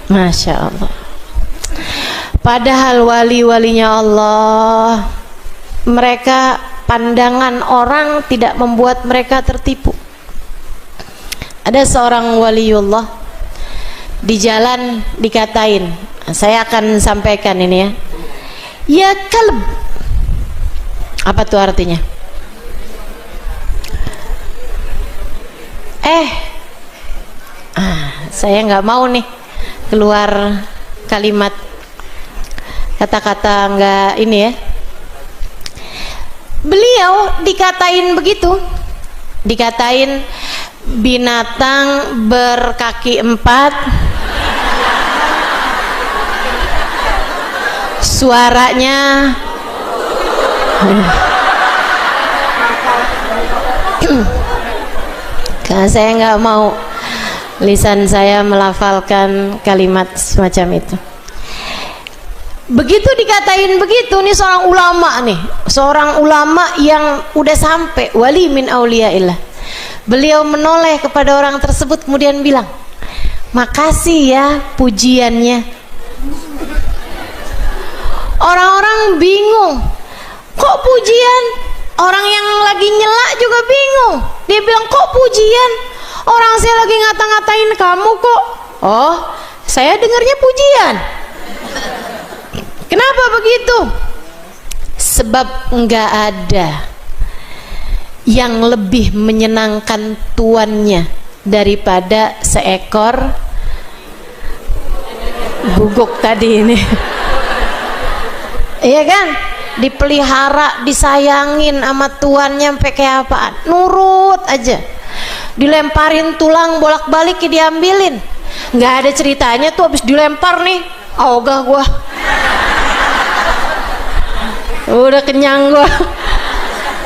Masya Allah. Padahal wali-walinya Allah, mereka pandangan orang tidak membuat mereka tertipu. Ada seorang waliullah di jalan dikatain, saya akan sampaikan ini ya, ya kalb. Apa tuh artinya? Saya nggak mau nih keluar kalimat kata-kata nggak ini ya. Beliau dikatain begitu, dikatain binatang berkaki 4, suaranya karena saya nggak mau lisan saya melafalkan kalimat semacam itu. Begitu dikatain begitu, nih seorang ulama nih, seorang ulama yang udah sampai wali min auliyaillah. Beliau menoleh kepada orang tersebut kemudian bilang, makasih ya pujiannya. Orang-orang bingung, kok pujian? Orang yang lagi nyela juga bingung. Dia bilang, kok pujian? Orang saya lagi ngata-ngatain kamu kok. Oh, saya dengarnya pujian. Kenapa begitu? Sebab enggak ada yang lebih menyenangkan tuannya daripada seekor guguk tadi ini. Iya kan? Dipelihara, disayangin sama tuannya sampai kayak apaan, nurut aja. Dilemparin tulang bolak-balik diambilin, nggak ada ceritanya tuh habis dilempar nih, ogah gua udah kenyang gua.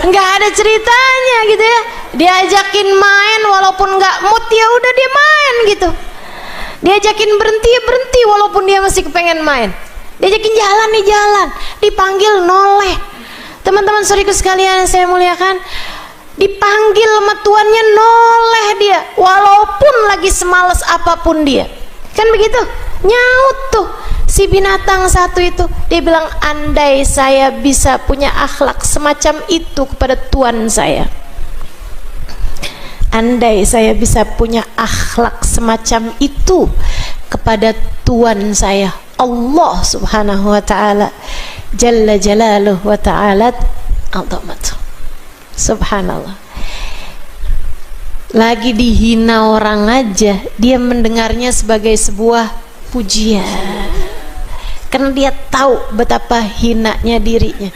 Nggak ada ceritanya gitu ya. Diajakin main walaupun nggak mood, ya udah dia main gitu. Diajakin berhenti ya berhenti walaupun dia masih kepengen main. Diajakin jalan nih jalan, dipanggil noleh. Teman-teman saudaraku sekalian yang saya muliakan, dipanggil sama tuannya noleh dia walaupun lagi semales apapun dia. Kan begitu? Nyaut tuh si binatang satu itu. Dia bilang, andai saya bisa punya akhlak semacam itu kepada tuan saya, andai saya bisa punya akhlak semacam itu kepada tuan saya, Allah subhanahu wa ta'ala jalla jalaluhu wa ta'ala azamatuh. Subhanallah. Lagi dihina orang aja dia mendengarnya sebagai sebuah pujian, karena dia tahu betapa hinanya dirinya.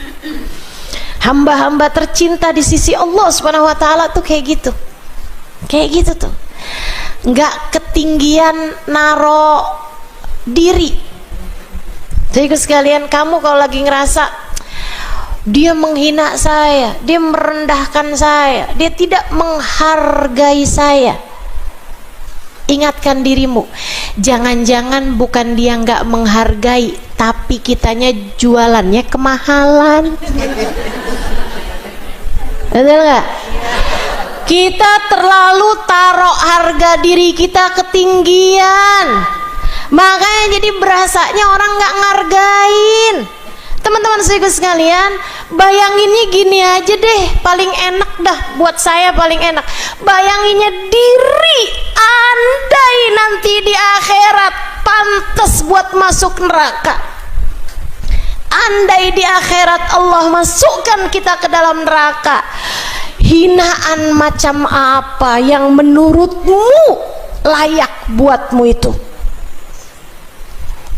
Hamba-hamba tercinta di sisi Allah subhanahu wa ta'ala tuh kayak gitu, kayak gitu tuh, nggak ketinggian naro diri. Jadi sekalian, kamu kalau lagi ngerasa dia menghina saya, dia merendahkan saya, dia tidak menghargai saya, ingatkan dirimu, jangan-jangan bukan dia nggak menghargai, tapi kitanya jualannya kemahalan. Betul nggak? Kita terlalu taruh harga diri kita ketinggian, makanya jadi berasanya orang nggak ngargain. Teman-teman sekalian, bayanginnya gini aja deh, paling enak dah buat saya, paling enak. Bayanginnya diri andai nanti di akhirat pantas buat masuk neraka. Andai di akhirat Allah masukkan kita ke dalam neraka, hinaan macam apa yang menurutmu layak buatmu itu?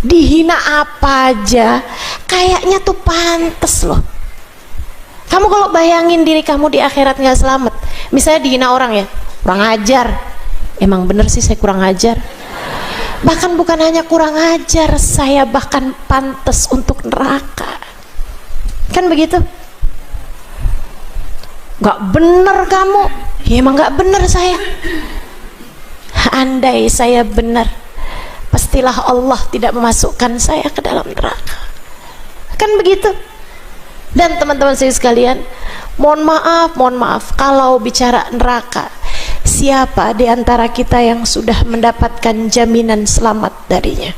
Dihina apa aja kayaknya tuh pantes loh. Kamu kalau bayangin diri kamu di akhirat nggak selamat, misalnya dihina orang ya, kurang ajar, emang bener sih saya kurang ajar, bahkan bukan hanya kurang ajar, saya bahkan pantas untuk neraka. Kan begitu? Nggak bener kamu, ya emang nggak bener saya. Andai saya benar, pastilah Allah tidak memasukkan saya ke dalam neraka. Kan begitu? Dan teman-teman saya sekalian, Mohon maaf, kalau bicara neraka, siapa di antara kita yang sudah mendapatkan jaminan selamat darinya?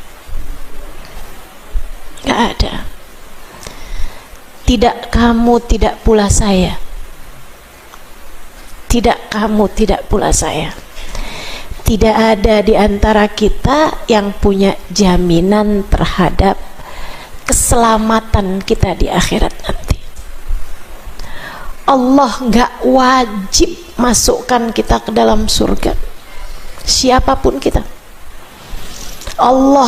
Gak ada. Tidak kamu, tidak pula saya. Tidak kamu, tidak pula saya. Tidak ada di antara kita yang punya jaminan terhadap keselamatan kita di akhirat nanti. Allah gak wajib masukkan kita ke dalam surga, siapapun kita. Allah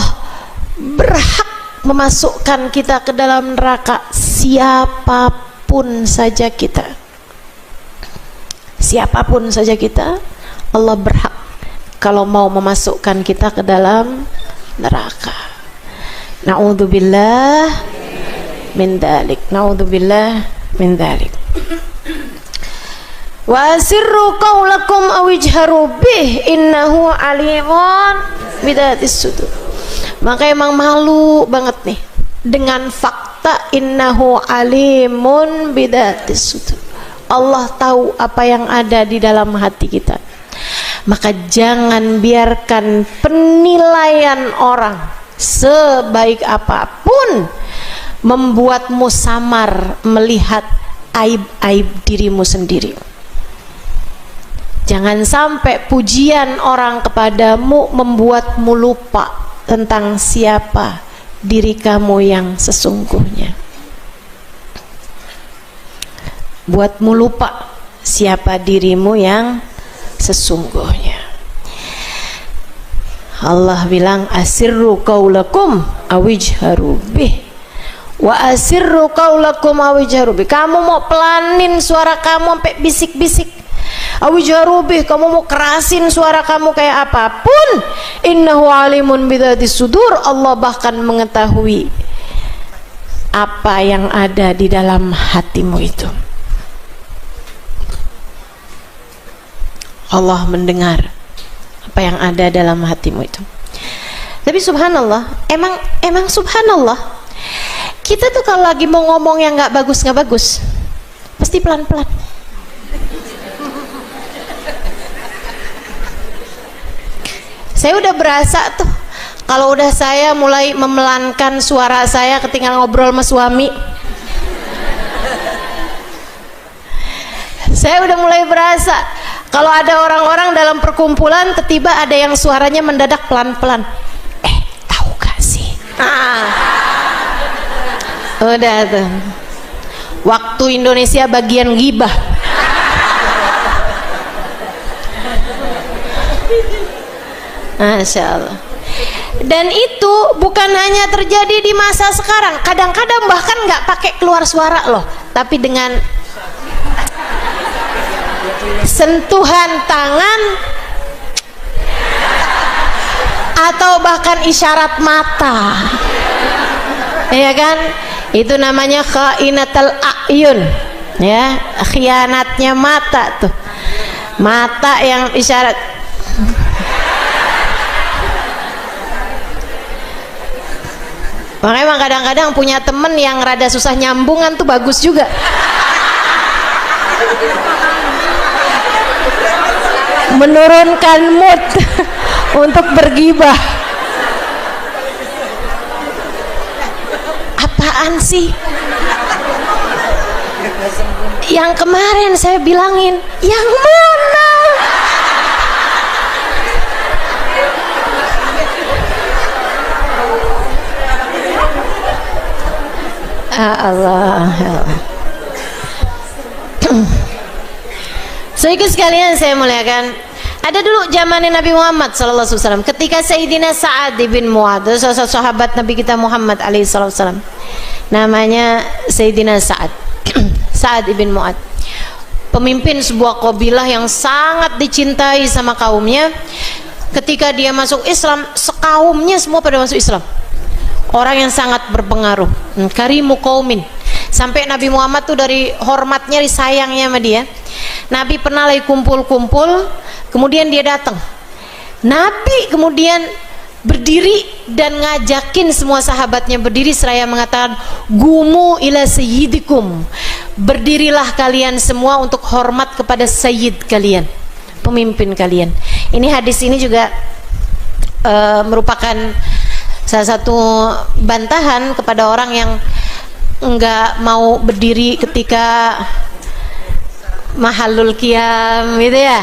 berhak memasukkan kita ke dalam neraka, siapapun saja kita. Siapapun saja kita, Allah berhak kalau mau memasukkan kita ke dalam neraka. Na'udzubillah min dzalik. Na'udzubillah min dzalik. Wa asirru qaulakum aw ijharu bih innahu alimun bidatis sudur. Maka emang malu banget nih dengan fakta innahu alimun bidatis sudur. Allah tahu apa yang ada di dalam hati kita. Maka jangan biarkan penilaian orang sebaik apapun membuatmu samar melihat aib-aib dirimu sendiri. Jangan sampai pujian orang kepadamu membuatmu lupa tentang siapa diri kamu yang sesungguhnya. Buatmu lupa siapa dirimu yang sesungguhnya. Allah bilang asirru qaulakum awijharu bih wa asirru qaulakum awijharu bih. Kamu mau pelanin suara kamu sampai bisik-bisik, awijharu bih, kamu mau kerasin suara kamu kayak apapun, innahu alimun bidzatis sudur. Allah bahkan mengetahui apa yang ada di dalam hatimu itu. Allah mendengar apa yang ada dalam hatimu itu. Tapi subhanallah, emang subhanallah, kita tuh kalau lagi mau ngomong yang nggak bagus pasti pelan-pelan. Saya udah berasa tuh kalau udah saya mulai memelankan suara saya ketika ngobrol sama suami. Saya udah mulai berasa kalau ada orang-orang dalam perkumpulan tiba-tiba ada yang suaranya mendadak pelan-pelan. Tahu gak sih? Udah tuh. Waktu Indonesia bagian ghibah. Masya Allah. Dan itu bukan hanya terjadi di masa sekarang. Kadang-kadang bahkan nggak pakai keluar suara loh, tapi dengan sentuhan tangan atau bahkan isyarat mata, ya kan? Itu namanya khainatul a'yun, ya, khianatnya mata tuh, mata yang isyarat. Makanya emang kadang-kadang punya temen yang rada susah nyambungan tuh bagus juga. Menurunkan mood untuk bergibah. Apaan sih? Yang kemarin saya bilangin, yang mana? Allah. So ikut sekalian saya muliakan, ada dulu zamannya Nabi Muhammad SAW, ketika Sayyidina Sa'ad bin Mu'adz, sahabat Nabi kita Muhammad SAW, namanya Sayyidina Sa'ad Sa'ad bin Mu'adz, pemimpin sebuah kabilah yang sangat dicintai sama kaumnya. Ketika dia masuk Islam, sekaumnya semua pada masuk Islam. Orang yang sangat berpengaruh, karimu qaumin. Sampai Nabi Muhammad tuh dari hormatnya, disayangnya sama dia, Nabi pernah lagi kumpul-kumpul, kemudian dia datang. Nabi kemudian berdiri dan ngajakin semua sahabatnya berdiri seraya mengatakan, gumu ila sayyidikum, berdirilah kalian semua untuk hormat kepada sayyid kalian, pemimpin kalian. Ini hadis ini juga merupakan salah satu bantahan kepada orang yang enggak mau berdiri ketika mahallul qiyam gitu ya.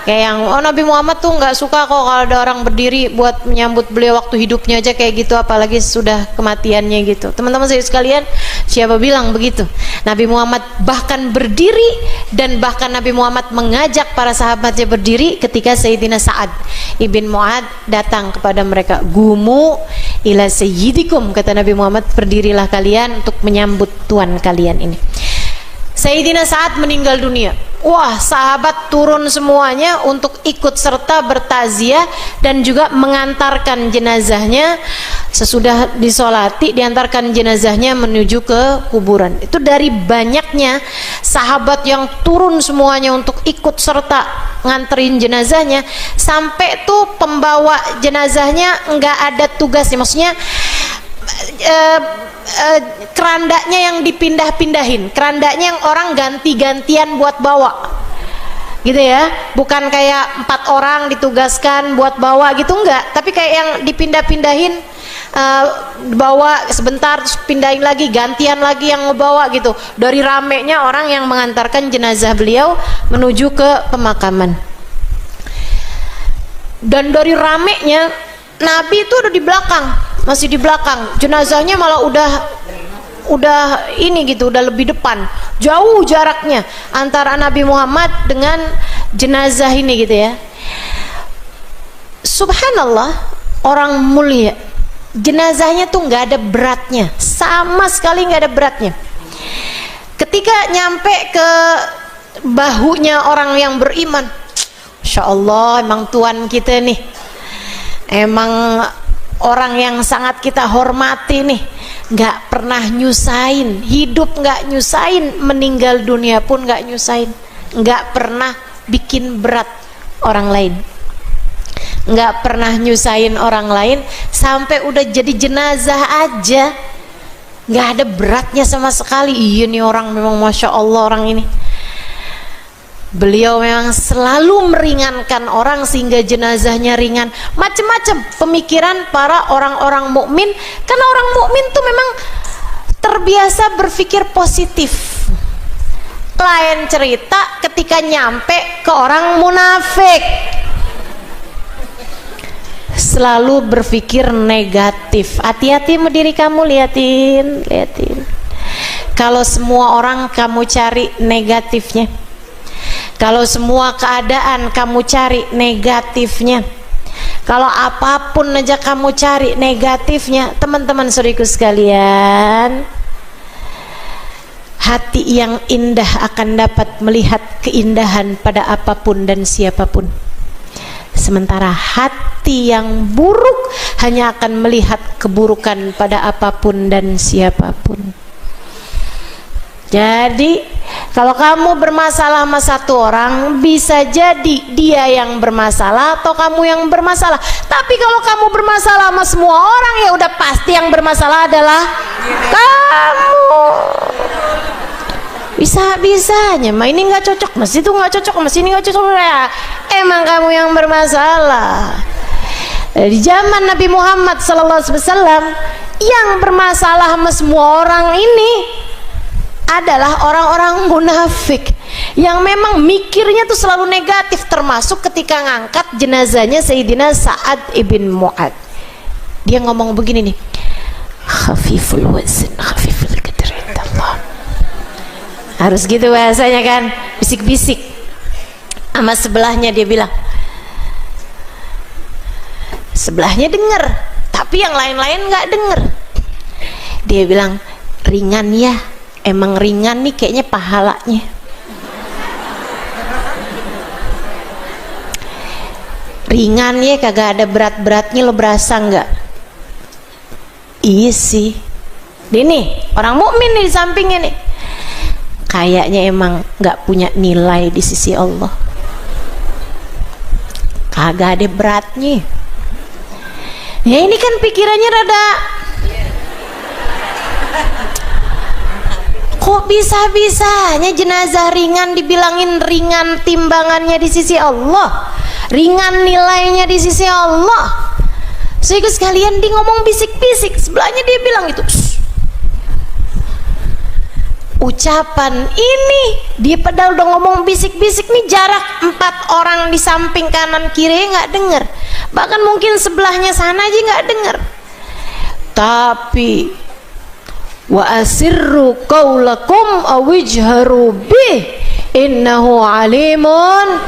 Kayak yang Nabi Muhammad tuh nggak suka kok kalau ada orang berdiri buat menyambut beliau waktu hidupnya aja kayak gitu, apalagi sudah kematiannya gitu. Teman-teman saya sekalian, siapa bilang begitu? Nabi Muhammad bahkan berdiri, dan bahkan Nabi Muhammad mengajak para sahabatnya berdiri ketika Sayyidina Sa'ad ibn Mu'ad datang kepada mereka. Gumu ila sayyidikum, kata Nabi Muhammad, berdirilah kalian untuk menyambut tuan kalian ini. Sayyidina Sa'ad meninggal dunia. Wah, sahabat turun semuanya untuk ikut serta bertaziah dan juga mengantarkan jenazahnya. Sesudah disolati, diantarkan jenazahnya menuju ke kuburan. Itu dari banyaknya sahabat yang turun semuanya untuk ikut serta nganterin jenazahnya, sampai tuh pembawa jenazahnya nggak ada tugasnya. Maksudnya kerandanya yang dipindah-pindahin, kerandanya yang orang ganti-gantian buat bawa gitu ya, bukan kayak 4 orang ditugaskan buat bawa gitu, enggak, tapi kayak yang dipindah-pindahin, bawa sebentar terus pindahin lagi, gantian lagi yang ngebawa gitu, dari ramenya orang yang mengantarkan jenazah beliau menuju ke pemakaman. Dan dari ramenya Nabi itu udah di belakang, masih di belakang, jenazahnya malah udah ini gitu, udah lebih depan, jauh jaraknya antara Nabi Muhammad dengan jenazah ini gitu ya. Subhanallah, orang mulia, jenazahnya tuh nggak ada beratnya, sama sekali nggak ada beratnya. Ketika nyampe ke bahunya orang yang beriman, Masya Allah, emang Tuhan kita nih, emang orang yang sangat kita hormati nih, nggak pernah nyusahin, hidup nggak nyusahin, meninggal dunia pun nggak nyusahin, nggak pernah bikin berat orang lain, nggak pernah nyusahin orang lain, sampai udah jadi jenazah aja nggak ada beratnya sama sekali. Iya nih orang memang Masya Allah, orang ini beliau memang selalu meringankan orang sehingga jenazahnya ringan. Macam-macam pemikiran para orang-orang mukmin, karena orang mukmin tuh memang terbiasa berpikir positif. Lain cerita ketika nyampe ke orang munafik, selalu berpikir negatif. Hati-hati sama diri kamu, liatin. Kalau semua orang kamu cari negatifnya, kalau semua keadaan kamu cari negatifnya, kalau apapun aja kamu cari negatifnya, teman-teman saudariku sekalian, hati yang indah akan dapat melihat keindahan pada apapun dan siapapun, sementara hati yang buruk hanya akan melihat keburukan pada apapun dan siapapun. Jadi kalau kamu bermasalah sama satu orang, bisa jadi dia yang bermasalah atau kamu yang bermasalah. Tapi kalau kamu bermasalah sama semua orang, ya udah pasti yang bermasalah adalah kamu. Bisa-bisanya, mah ini nggak cocok, mas itu nggak cocok, mas ini nggak cocok, ya emang kamu yang bermasalah. Di zaman Nabi Muhammad SAW, yang bermasalah sama semua orang ini adalah orang-orang munafik yang memang mikirnya tuh selalu negatif, termasuk ketika ngangkat jenazahnya Sayyidina Sa'ad ibn Mu'ad. Dia ngomong begini nih, khafiful wazn khafiful qadr indallah. Harus gitu bahasanya kan, bisik-bisik. Sama sebelahnya dia bilang, sebelahnya denger, tapi yang lain-lain nggak denger. Dia bilang, ringan ya, emang ringan nih kayaknya pahalanya. Ringan ya, kagak ada berat-beratnya, lo berasa nggak? Iya sih. Dia nih orang mukmin nih di sampingnya nih, kayaknya emang nggak punya nilai di sisi Allah, kagak ada beratnya. Ya ini kan pikirannya rada, kok bisa-bisanya jenazah ringan dibilangin ringan timbangannya di sisi Allah, ringan nilainya di sisi Allah. Sehingga sekalian dia ngomong bisik-bisik, sebelahnya dia bilang itu. Ucapan ini dia padahal udah ngomong bisik-bisik nih, jarak 4 orang di samping kanan kiri nggak dengar, bahkan mungkin sebelahnya sana aja nggak dengar. Tapi wa asirru qaulakum awijharu bih innahu alimun.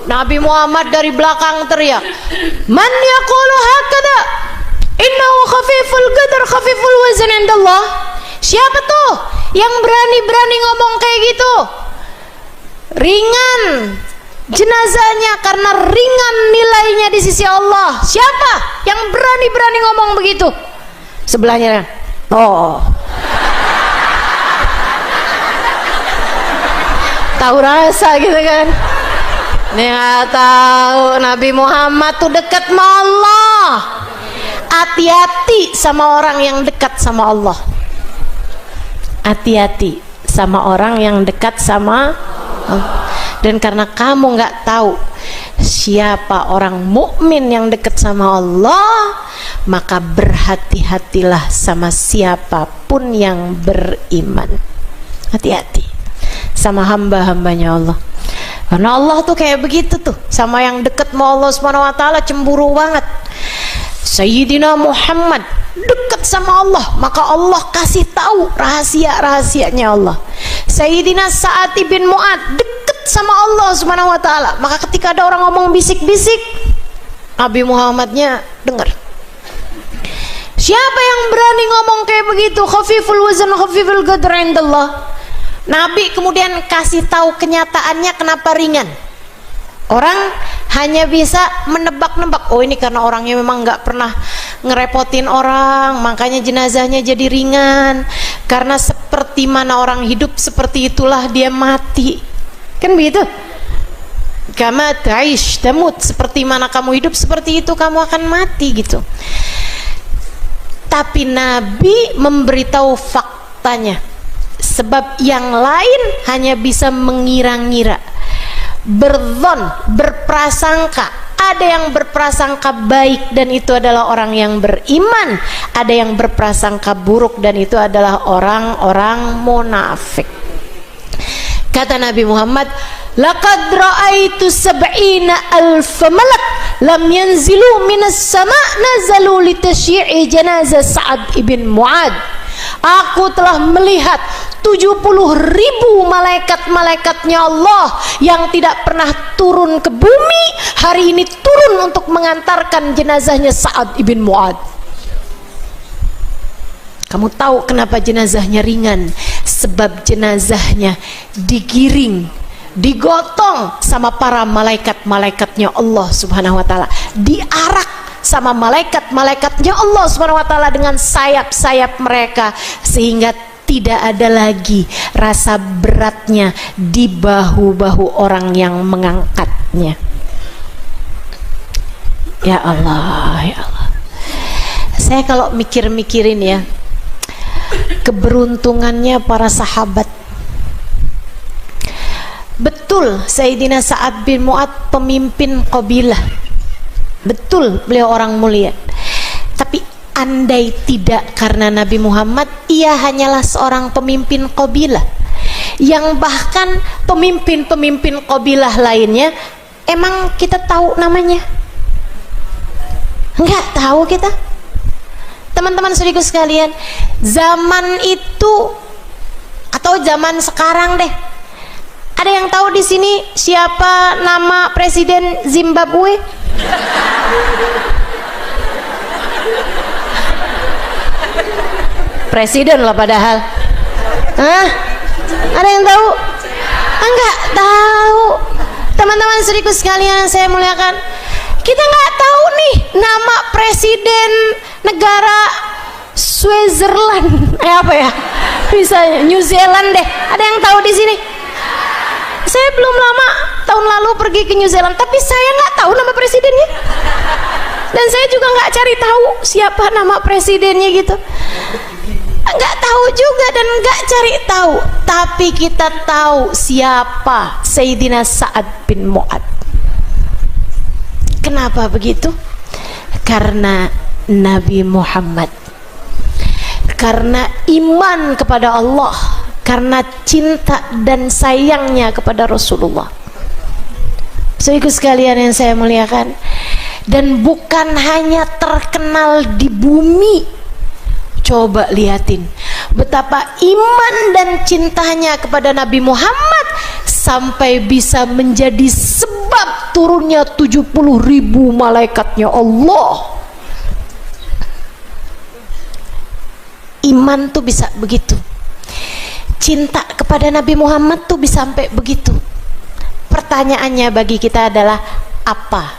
Nabi Muhammad dari belakang teriak, man yaqulu hakada innahu khafiful qadar khafiful wazn indallah. Siapa tuh yang berani-berani ngomong kayak gitu? Ringan jenazahnya karena ringan nilainya di sisi Allah. Siapa yang berani-berani ngomong begitu? Sebelahnya, oh, tahu rasa gitu kan? Nih nggak tahu Nabi Muhammad tuh dekat sama Allah. Hati-hati sama orang yang dekat sama Allah. Hati-hati sama orang yang dekat sama Allah. Dan karena kamu nggak tahu siapa orang mukmin yang dekat sama Allah, maka berhati-hatilah sama siapapun yang beriman. Hati-hati sama hamba-hambanya Allah. Karena Allah tuh kayak begitu tuh, sama yang dekat sama Allah Subhanahu wa taala cemburu banget. Sayyidina Muhammad dekat sama Allah, maka Allah kasih tahu rahasia-rahasianya Allah. Sayyidina Sa'ad bin Mu'ad dekat sama Allah Subhanahu wa taala, maka ketika ada orang ngomong bisik-bisik, Nabi Muhammadnya dengar. Siapa yang berani ngomong kayak begitu? Khafiful wazn khafiful qadr indallah. Nabi kemudian kasih tahu kenyataannya kenapa ringan. Orang hanya bisa menebak-nebak, oh ini karena orangnya memang nggak pernah ngerepotin orang, makanya jenazahnya jadi ringan. Karena seperti mana orang hidup, seperti itulah dia mati. Kan begitu? Kama ta'ish tamut, seperti mana kamu hidup, seperti itu kamu akan mati gitu. Tapi Nabi memberitahu faktanya, sebab yang lain hanya bisa mengira-ngira, berprasangka. Ada yang berprasangka baik dan itu adalah orang yang beriman, ada yang berprasangka buruk dan itu adalah orang-orang munafik. Kata Nabi Muhammad, laqad ra'aitu sab'ina alf malak lam yanzilu minas sama' nazalu litasyi'i janazah Sa'ad ibn Mu'ad. Aku telah melihat 70.000 malaikat-malaikatnya Allah yang tidak pernah turun ke bumi, hari ini turun untuk mengantarkan jenazahnya Sa'ad ibn Mu'ad. Kamu tahu kenapa jenazahnya ringan? Sebab jenazahnya digiring, digotong sama para malaikat-malaikatnya Allah Subhanahu wa taala, diarak sama malaikat-malaikatnya Allah Subhanahu wa taala dengan sayap-sayap mereka, sehingga tidak ada lagi rasa beratnya di bahu-bahu orang yang mengangkatnya. Ya Allah, ya Allah. Saya kalau mikir-mikirin ya, keberuntungannya para sahabat. Betul Sayyidina Sa'ad bin Mu'ad pemimpin qabilah, betul beliau orang mulia. Tapi andai tidak karena Nabi Muhammad, ia hanyalah seorang pemimpin qabilah, yang bahkan pemimpin-pemimpin qabilah lainnya emang kita tahu namanya? Enggak tahu kita. Teman-teman saudaraku sekalian, zaman itu atau zaman sekarang deh, ada yang tahu di sini siapa nama presiden Zimbabwe? Presiden lah padahal. Hah? Ada yang tahu? Enggak tahu. Teman-teman saudaraku sekalian saya muliakan, kita nggak tahu nih nama presiden negara Switzerland, apa ya? Bisa New Zealand deh. Ada yang tahu di sini? Saya belum lama tahun lalu pergi ke New Zealand, tapi saya nggak tahu nama presidennya. Dan saya juga nggak cari tahu siapa nama presidennya gitu, nggak tahu juga dan nggak cari tahu. Tapi kita tahu siapa Sayyidina Sa'ad bin Mu'ad. Kenapa begitu? Karena Nabi Muhammad, karena iman kepada Allah, karena cinta dan sayangnya kepada Rasulullah. Saudaraku sekalian yang saya muliakan, dan bukan hanya terkenal di bumi. Coba lihatin betapa iman dan cintanya kepada Nabi Muhammad sampai bisa menjadi sebab turunnya 70.000 malaikatnya Allah. Iman tuh bisa begitu, cinta kepada Nabi Muhammad tuh bisa sampai begitu. Pertanyaannya bagi kita adalah, apa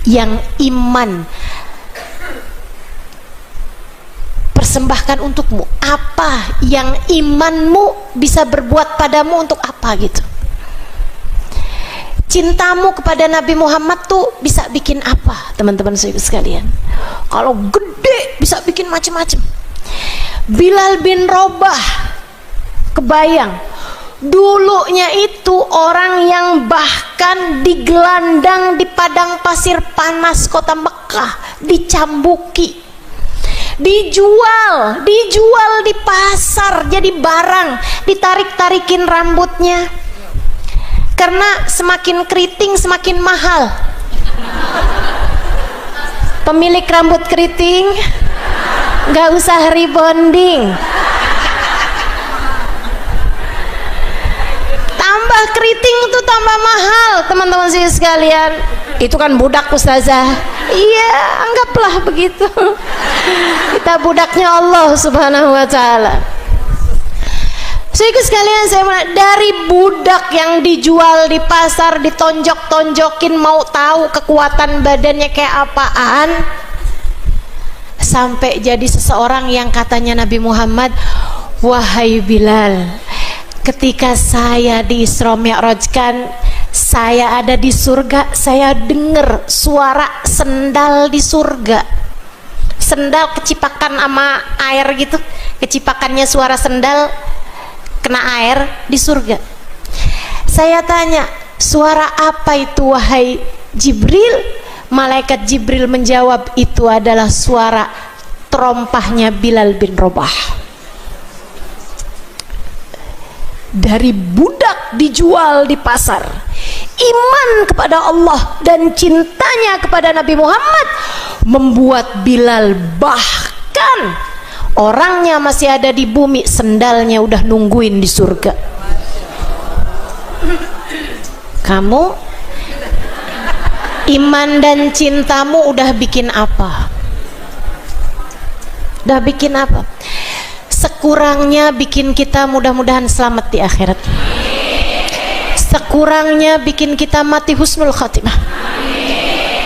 yang iman persembahkan untukmu? Apa yang imanmu bisa berbuat padamu untuk apa gitu? Cintamu kepada Nabi Muhammad tuh bisa bikin apa, teman-teman sekalian? Kalau gede bisa bikin macam-macam. Bilal bin Rabah, kebayang dulunya itu orang yang bahkan digelandang di padang pasir panas kota Mekah, dicambuki, dijual di pasar jadi barang, ditarik-tarikin rambutnya karena semakin keriting semakin mahal. Pemilik rambut keriting nggak usah rebonding, tambah keriting itu tambah mahal, teman-teman sekalian. Itu kan budak ustazah. Iya, anggaplah begitu. Kita budaknya Allah Subhanahu wa taala. Saudaraku sekalian, saya mulai dari budak yang dijual di pasar, ditonjok-tonjokin, mau tahu kekuatan badannya kayak apaan, sampai jadi seseorang yang katanya Nabi Muhammad, wahai Bilal, ketika saya di Isra Mi'rajkan, saya ada di surga, saya dengar suara sendal di surga. Sendal kecipakan sama air gitu, kecipakannya suara sendal kena air di surga. Saya tanya, suara apa itu wahai Jibril? Malaikat Jibril menjawab, itu adalah suara terompahnya Bilal bin Rabah. Dari budak dijual di pasar, iman kepada Allah dan cintanya kepada Nabi Muhammad membuat Bilal, bahkan orangnya masih ada di bumi, sendalnya udah nungguin di surga. Kamu iman dan cintamu udah bikin apa? Udah bikin apa? Sekurangnya bikin kita mudah-mudahan selamat di akhirat. Sekurangnya bikin kita mati husnul khatimah.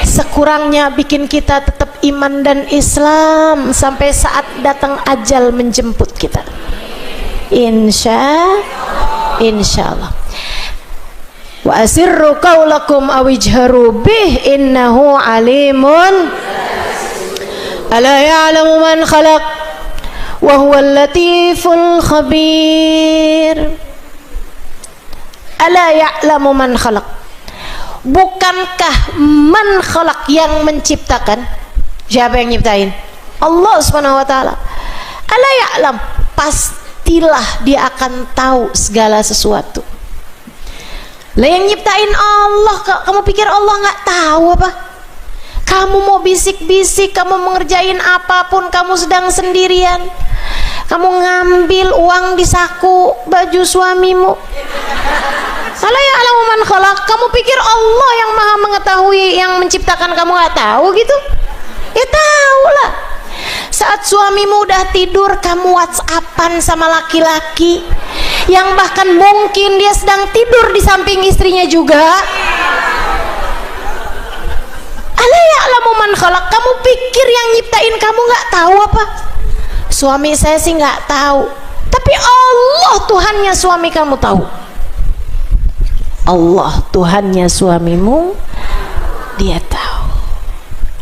Sekurangnya bikin kita tetap iman dan Islam sampai saat datang ajal menjemput kita. Insyaallah. Wa asirru qaulakum aw ijharu bih innahu alimun. Ala ya'lamu man khalaq wa huwal latiful khabir. Ala ya'lamu man khalaq. Bukankah man khalaq yang menciptakan? Siapa yang nyiptain? Allah Subhanahu wa taala. Ala ya'lam, pastilah dia akan tahu segala sesuatu. Lah yang nyiptain Allah, kamu pikir Allah nggak tahu apa? Kamu mau bisik-bisik, kamu mengerjain apapun, kamu sedang sendirian, kamu ngambil uang di saku baju suamimu, ala ya'lamu man khalaq, kamu pikir Allah yang maha mengetahui yang menciptakan kamu nggak tahu gitu? Ya tahu lah. Saat suamimu udah tidur, kamu WhatsAppan sama laki-laki yang bahkan mungkin dia sedang tidur di samping istrinya juga. Ala ya'lamu man khalaq, kamu pikir yang nyiptain kamu nggak tahu apa? Suami saya sih nggak tahu, tapi Allah Tuhannya suami kamu tahu. Allah Tuhannya suamimu, dia tahu.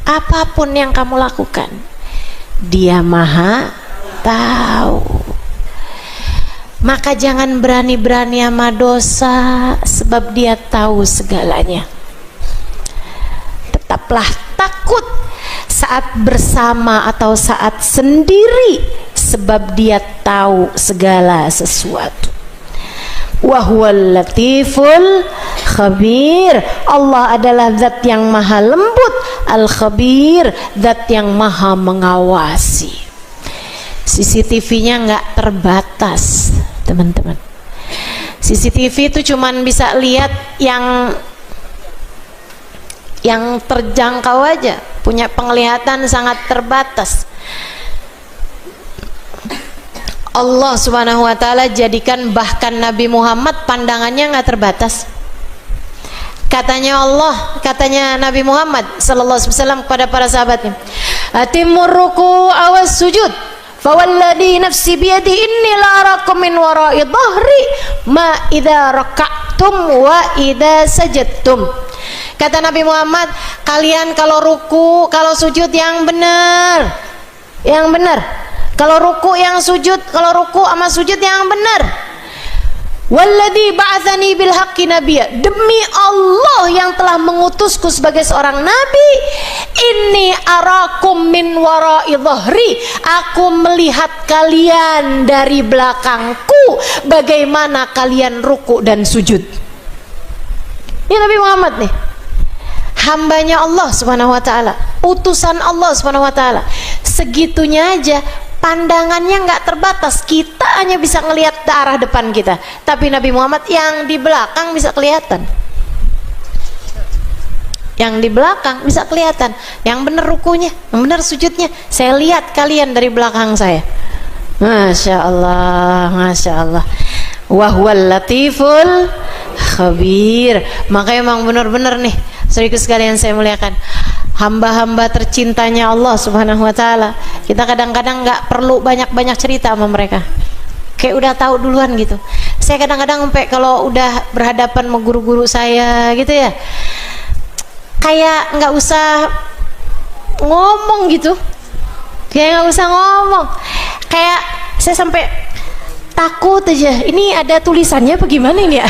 apapun yang kamu lakukan, Dia Maha tahu. Maka jangan berani-berani sama dosa, sebab Dia tahu segalanya. Tetaplah takut saat bersama atau saat sendiri, sebab Dia tahu segala sesuatu. Wa huwal latiful khabir. Allah adalah zat yang maha lembut, al-khabir, zat yang maha mengawasi. CCTV-nya nggak terbatas, teman-teman. CCTV itu cuman bisa lihat yang terjangkau aja, punya penglihatan sangat terbatas. Allah Subhanahu wa taala jadikan bahkan Nabi Muhammad pandangannya nggak terbatas. Katanya Allah, katanya Nabi Muhammad sallallahu alaihi wasallam kepada para sahabatnya, "Atimur ruku' awas sujud, fawalladhi nafsi biyadi inni la arakum min wara'i dhahri ma idza raka'tum wa idza sajadtum." Kata Nabi Muhammad, kalian kalau ruku, kalau sujud yang benar. Yang benar. Kalau ruku yang sujud, kalau ruku sama sujud yang benar. Walladzi ba'atsani bil haqqi nabiyya, demi Allah yang telah mengutusku sebagai seorang nabi, inni arakum min wara'i dhahri, aku melihat kalian dari belakangku bagaimana kalian ruku dan sujud. Ini Nabi Muhammad nih, hambanya Allah Subhanahu wa taala, utusan Allah Subhanahu wa taala. Segitunya aja pandangannya nggak terbatas, kita hanya bisa ngelihat ke arah depan kita, tapi Nabi Muhammad yang di belakang bisa kelihatan, yang di belakang bisa kelihatan, yang benar rukunya, yang benar sujudnya, saya lihat kalian dari belakang saya. Masya Allah, Masya Allah. Wahwal latiful khabir. Maka emang benar-benar nih, saudaraku sekalian saya muliakan, hamba-hamba tercintanya Allah Subhanahu wa taala, kita kadang-kadang nggak perlu banyak-banyak cerita sama mereka, kayak udah tahu duluan gitu. Saya kadang-kadang sampai kalau udah berhadapan sama guru-guru saya gitu ya, kayak nggak usah ngomong gitu, kayak nggak usah ngomong, kayak saya sampai takut aja, ini ada tulisannya apa gimana ini ya.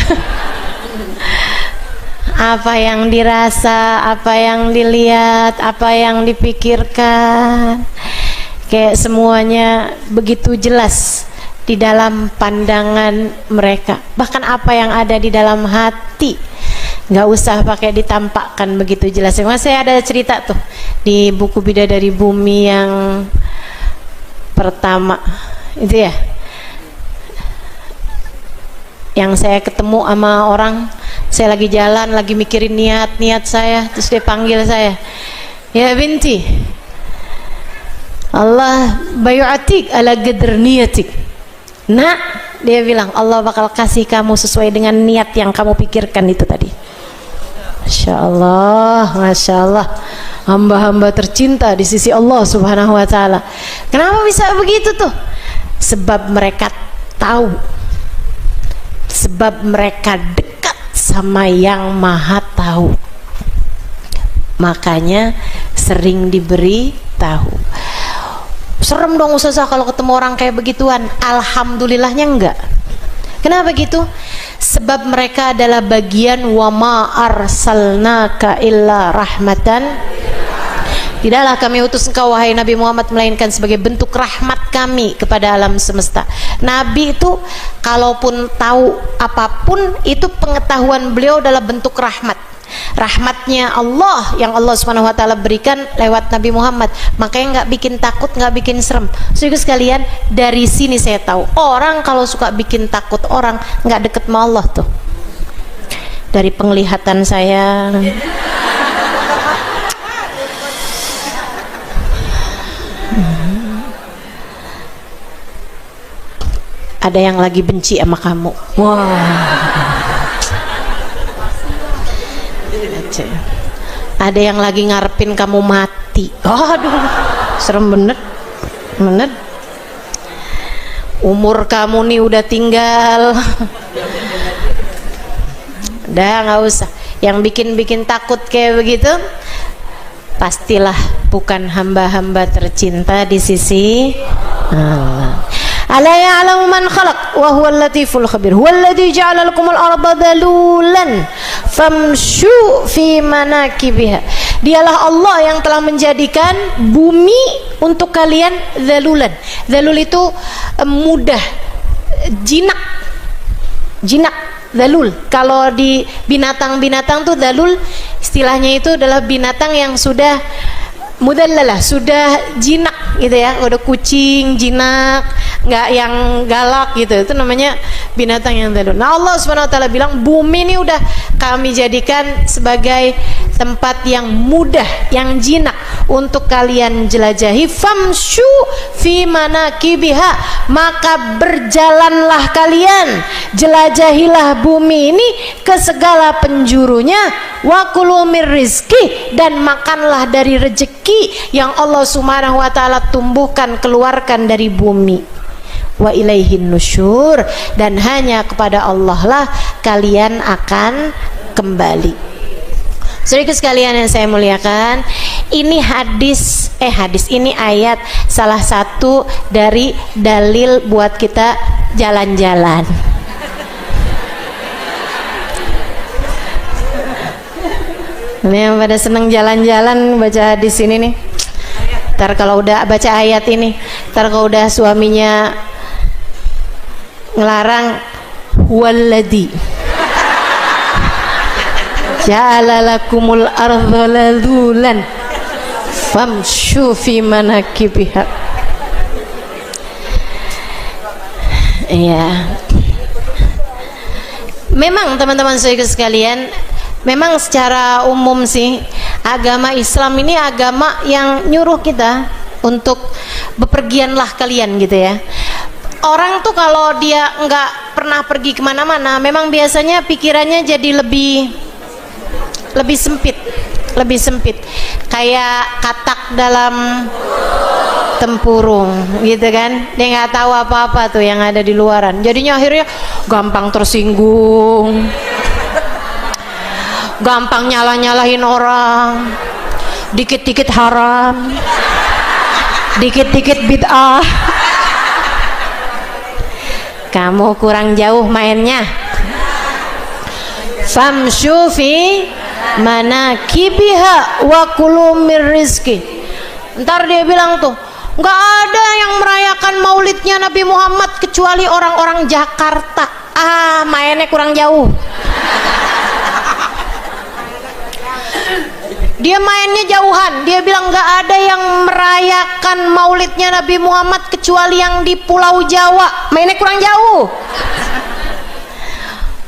Apa yang dirasa, apa yang dilihat, apa yang dipikirkan, kayak semuanya begitu jelas di dalam pandangan mereka. Bahkan apa yang ada di dalam hati nggak usah pakai ditampakkan, begitu jelas. Memang saya ada cerita tuh di buku Bidadari Bumi yang pertama itu ya, yang saya ketemu sama orang, saya lagi jalan, lagi mikirin niat saya, terus dia panggil saya, "Ya binti, Allah bayu'atik ala qadr niyatik." Nak, dia bilang, Allah bakal kasih kamu sesuai dengan niat yang kamu pikirkan itu tadi. Masya Allah, Masya Allah, hamba-hamba tercinta di sisi Allah Subhanahu wa taala. Kenapa bisa begitu tuh? Sebab mereka tahu, sebab mereka dekat sama yang maha tahu, makanya sering diberi tahu. Serem dong ustazah kalau ketemu orang kayak begituan. Alhamdulillahnya enggak. Kenapa gitu? Sebab mereka adalah bagian wa ma arsalnaka illa rahmatan. Tidaklah kami utus engkau wahai Nabi Muhammad melainkan sebagai bentuk rahmat kami kepada alam semesta. Nabi itu kalaupun tahu apapun, itu pengetahuan beliau adalah bentuk rahmat. Rahmatnya Allah yang Allah Subhanahu wa taala berikan lewat Nabi Muhammad, makanya nggak bikin takut, nggak bikin serem. Saudara sekalian, dari sini saya tahu orang kalau suka bikin takut orang nggak deket sama Allah tuh. Dari penglihatan saya, ada yang lagi benci sama kamu. Wah. Ada yang lagi ngarepin kamu mati. Aduh, serem bener. Bener. Umur kamu nih udah tinggal. Udah nggak usah. Yang bikin takut kayak begitu, pastilah bukan hamba-hamba tercinta di sisi Allah. Ala ya'lamu man khalaq wa huwal latiful khabir. Huwallazi ja'ala lakumul arda dalulan famshu fi manakibiha. Dialah Allah yang telah menjadikan bumi untuk kalian dalulan. Dalul itu mudah, jinak, dalul. Kalau di binatang-binatang tuh dalul, istilahnya itu adalah binatang yang sudah mudallalah, sudah jinak gitu ya, udah kucing jinak, nggak yang galak gitu, itu namanya binatang yang dalul. Nah, Allah Subhanahu wa taala bilang bumi ini udah kami jadikan sebagai tempat yang mudah, yang jinak untuk kalian jelajahi. Famshu fi manakibiha, maka berjalanlah kalian, jelajahilah bumi ini ke segala penjurunya. Wa kulu mir rizki, dan makanlah dari rezeki yang Allah Subhanahu wa taala tumbuhkan, keluarkan dari bumi. Wa ilaihin nusyur, dan hanya kepada Allah lah kalian akan kembali. Saudaraku sekalian yang saya muliakan, ini hadis ini ayat salah satu dari dalil buat kita jalan-jalan. Ini yang pada seneng jalan-jalan baca hadis ini nih. Ntar kalau udah baca ayat ini, ntar kalau udah suaminya ngelarang, huwaladzi ja'ala lakumul ardha ladulan famshu fi manakibiha. Iya. Memang teman-teman saudara sekalian, memang secara umum sih agama Islam ini agama yang nyuruh kita untuk bepergianlah kalian gitu ya. Orang tuh kalau dia nggak pernah pergi kemana-mana, memang biasanya pikirannya jadi lebih sempit, kayak katak dalam tempurung gitu kan. Dia nggak tahu apa-apa tuh yang ada di luaran, jadinya akhirnya gampang tersinggung, gampang nyalah-nyalahin orang, dikit-dikit haram, dikit-dikit bid'ah. Kamu kurang jauh mainnya. Famshu fi manakibiha wa kulu mir rizki. Ntar dia bilang tuh, nggak ada yang merayakan maulidnya Nabi Muhammad kecuali orang-orang Jakarta. Mainnya kurang jauh. Dia mainnya jauhan. Dia bilang nggak ada yang merayakan maulidnya Nabi Muhammad kecuali yang di Pulau Jawa. Mainnya kurang jauh.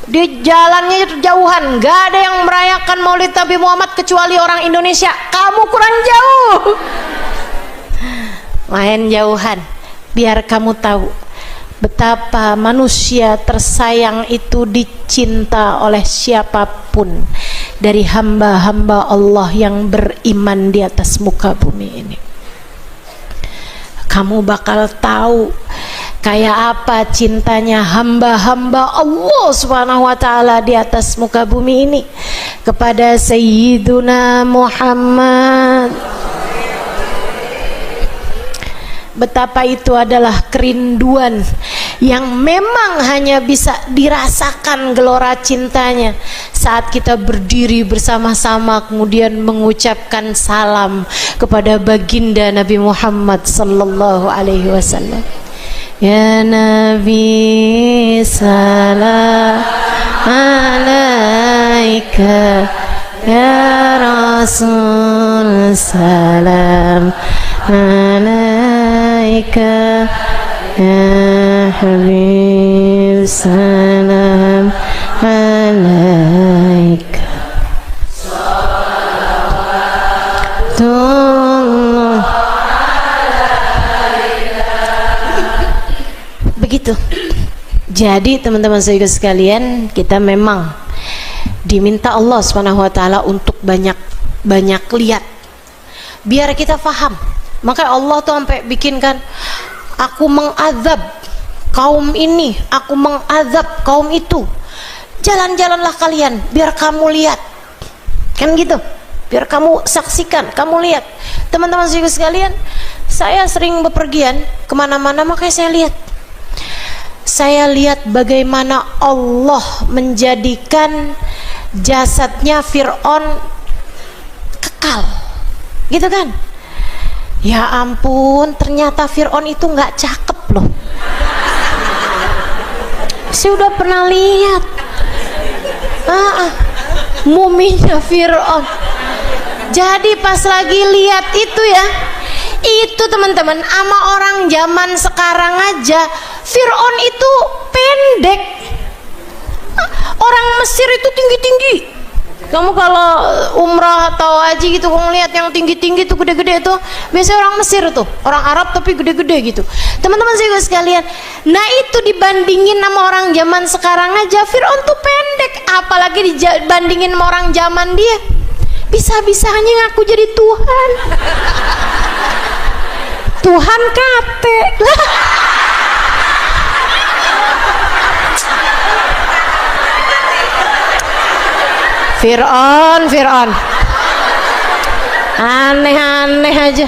Dia jalannya jauhan. Nggak ada yang merayakan maulid Nabi Muhammad kecuali orang Indonesia. Kamu kurang jauh. Main jauhan. Biar kamu tahu betapa manusia tersayang itu dicinta oleh siapapun dari hamba-hamba Allah yang beriman di atas muka bumi ini. Kamu bakal tahu kayak apa cintanya hamba-hamba Allah Subhanahu wa taala di atas muka bumi ini kepada Sayyiduna Muhammad. Betapa itu adalah kerinduan yang memang hanya bisa dirasakan gelora cintanya saat kita berdiri bersama-sama kemudian mengucapkan salam kepada baginda Nabi Muhammad sallallahu alaihi wasallam. Ya Nabi salam alaika, ya Rasul salam alaika, ya Habib salam alaika. Begitu. Jadi teman-teman saudara sekalian, kita memang diminta Allah Subhanahu wa taala untuk banyak lihat biar kita faham. Maka Allah tuh sampai bikinkan, aku mengazab kaum ini, aku mengazab kaum itu. Jalan-jalanlah kalian biar kamu lihat. Kan gitu. biar kamu saksikan, kamu lihat. Teman-teman sekalian, saya sering bepergian kemana-mana, makanya saya lihat bagaimana Allah menjadikan jasadnya Fir'aun kekal, gitu kan? Ya ampun, ternyata Fir'aun itu nggak cakep loh. Saya udah pernah lihat muminya Fir'aun. Jadi pas lagi lihat itu ya, itu teman-teman, sama orang zaman sekarang aja Fir'aun itu pendek. Orang Mesir itu tinggi-tinggi. Kamu kalau umrah atau haji gitu, kamu lihat yang tinggi-tinggi itu gede-gede itu biasanya orang Mesir tuh, orang Arab tapi gede-gede gitu. Teman-teman saya sekalian, nah itu dibandingin sama orang zaman sekarang aja Fir'aun tuh pendek, apalagi dibandingin sama orang zaman dia. Bisa-bisanya ngaku jadi Tuhan. Tuhan kate lah. Fir'aun aneh-aneh aja.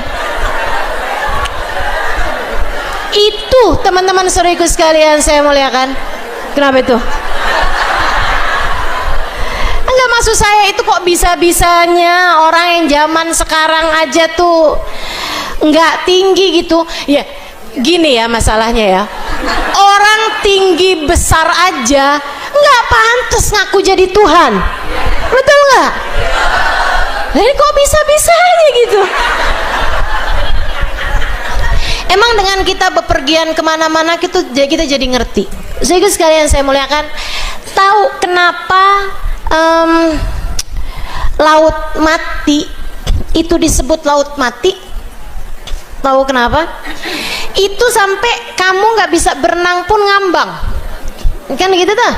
Itu teman-teman saudaraku sekalian saya muliakan. Kenapa itu? Enggak, maksud saya itu kok bisa-bisanya orang yang zaman sekarang aja tuh enggak tinggi gitu ya. Gini ya masalahnya ya, orang tinggi besar aja nggak pantas ngaku jadi Tuhan, betul nggak? Jadi kok bisa-bisanya gitu? Emang dengan kita bepergian kemana-mana kita jadi ngerti. Jadi sekalian saya muliakan, tahu kenapa laut mati itu disebut laut mati? Tahu kenapa? Itu sampai kamu nggak bisa berenang pun ngambang, kan gitu tuh.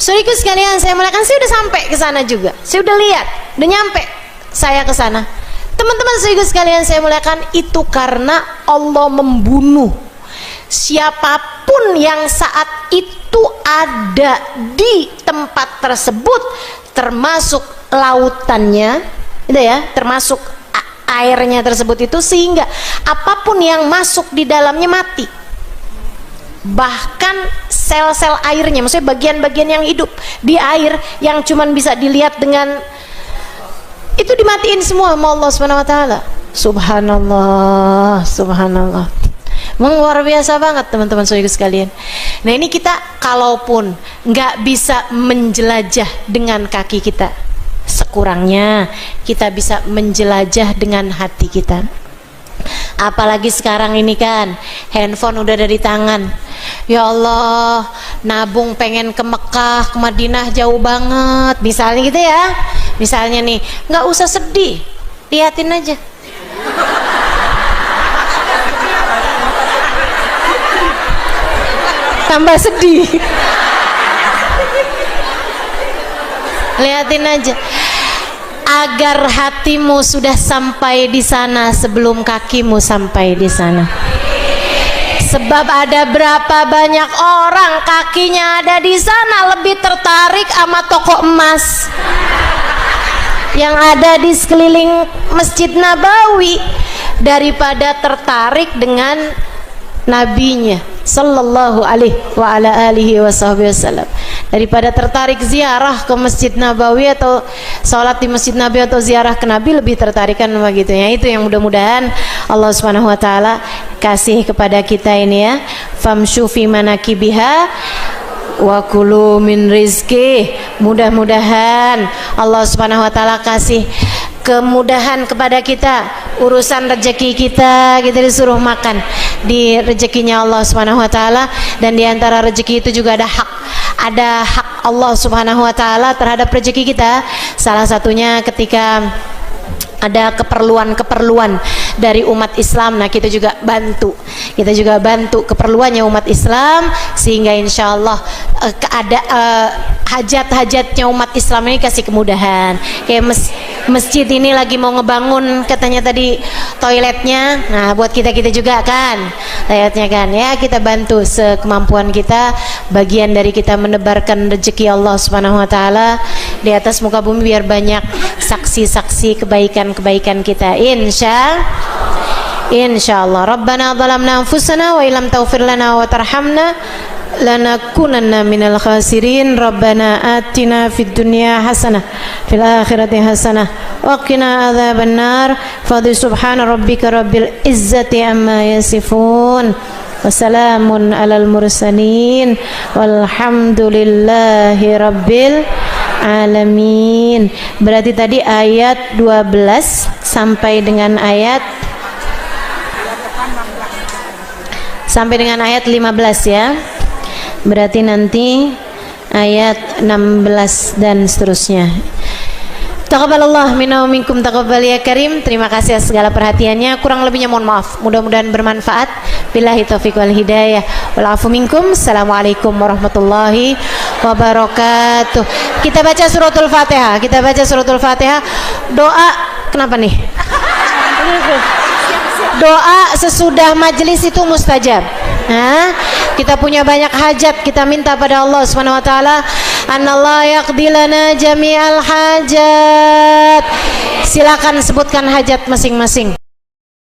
Saudaraku sekalian saya muliakan, saya udah sampai ke sana juga, saya udah lihat, udah nyampe saya ke sana. Teman-teman saudaraku sekalian saya muliakan, itu karena Allah membunuh siapapun yang saat itu ada di tempat tersebut, termasuk lautannya, itu ya, termasuk airnya tersebut itu, sehingga apapun yang masuk di dalamnya mati. Bahkan sel-sel airnya, maksudnya bagian-bagian yang hidup di air yang cuman bisa dilihat dengan itu dimatiin semua sama Allah Subhanahu wa taala. Subhanallah, subhanallah. Luar biasa banget teman-teman saudara sekalian. Nah ini kita kalaupun nggak bisa menjelajah dengan kaki kita, sekurangnya kita bisa menjelajah dengan hati kita. Apalagi sekarang ini kan handphone udah ada di tangan. Ya Allah, nabung pengen ke Mekah, ke Madinah jauh banget, misalnya gitu ya. Misalnya nih, nggak usah sedih, liatin aja. Tambah sedih. Liatin aja. Agar hatimu sudah sampai di sana sebelum kakimu sampai di sana. Sebab ada berapa banyak orang kakinya ada di sana lebih tertarik sama toko emas yang ada di sekeliling Masjid Nabawi daripada tertarik dengan nabinya sallallahu alaihi wa ala alihi wasallam, daripada tertarik ziarah ke Masjid Nabawi atau sholat di Masjid Nabawi atau ziarah ke Nabi, lebih tertarik kan begitu ya. Itu yang mudah-mudahan Allah Subhanahu wa taala kasih kepada kita ini ya. Famshu fi manakibiha wa kulu min rizki. Mudah-mudahan Allah Subhanahu wa taala kasih kemudahan kepada kita, urusan rezeki kita disuruh makan di rezekinya Allah Subhanahu wa taala. Dan di antara rezeki itu juga ada hak Allah Subhanahu wa taala terhadap rezeki kita. Salah satunya ketika ada keperluan dari umat Islam, nah kita juga bantu keperluannya umat Islam, sehingga insya Allah hajat-hajatnya umat Islam ini kasih kemudahan. Kayak masjid ini lagi mau ngebangun katanya tadi toiletnya, nah buat kita juga kan toiletnya kan ya, kita bantu sekemampuan kita, bagian dari kita menebarkan rezeki Allah Subhanahu wa taala di atas muka bumi biar banyak saksi-saksi kebaikan-kebaikan kita, insyaallah. Rabbana zalamna anfusana wa illam taghfir lana wa tarhamna lanakunanna minal khasirin. Rabbana atina fid dunya hasanah fil akhirati hasanah wa qina adzaban nar. Fadhi subhana rabbika rabbil izzati amma yasifun wa salamun alal mursalin walhamdulillahi rabbil alamin. Berarti tadi ayat 12 sampai dengan ayat 15 ya. Berarti nanti ayat 16 dan seterusnya. Taqabbalallah minna wa minkum, taqabbal ya karim. Terima kasih atas segala perhatiannya. Kurang lebihnya mohon maaf. Mudah-mudahan bermanfaat. Billahi taufiq wal hidayah. Wal afu minkum. Assalamualaikum warahmatullahi wabarakatuh. Kita baca suratul Fatihah. Doa kenapa nih? Doa sesudah majelis itu mustajab. Kita punya banyak hajat, kita minta pada Allah Subhanahu wa taala, anallah yaqdi lana jami'al hajat. Silakan sebutkan hajat masing-masing.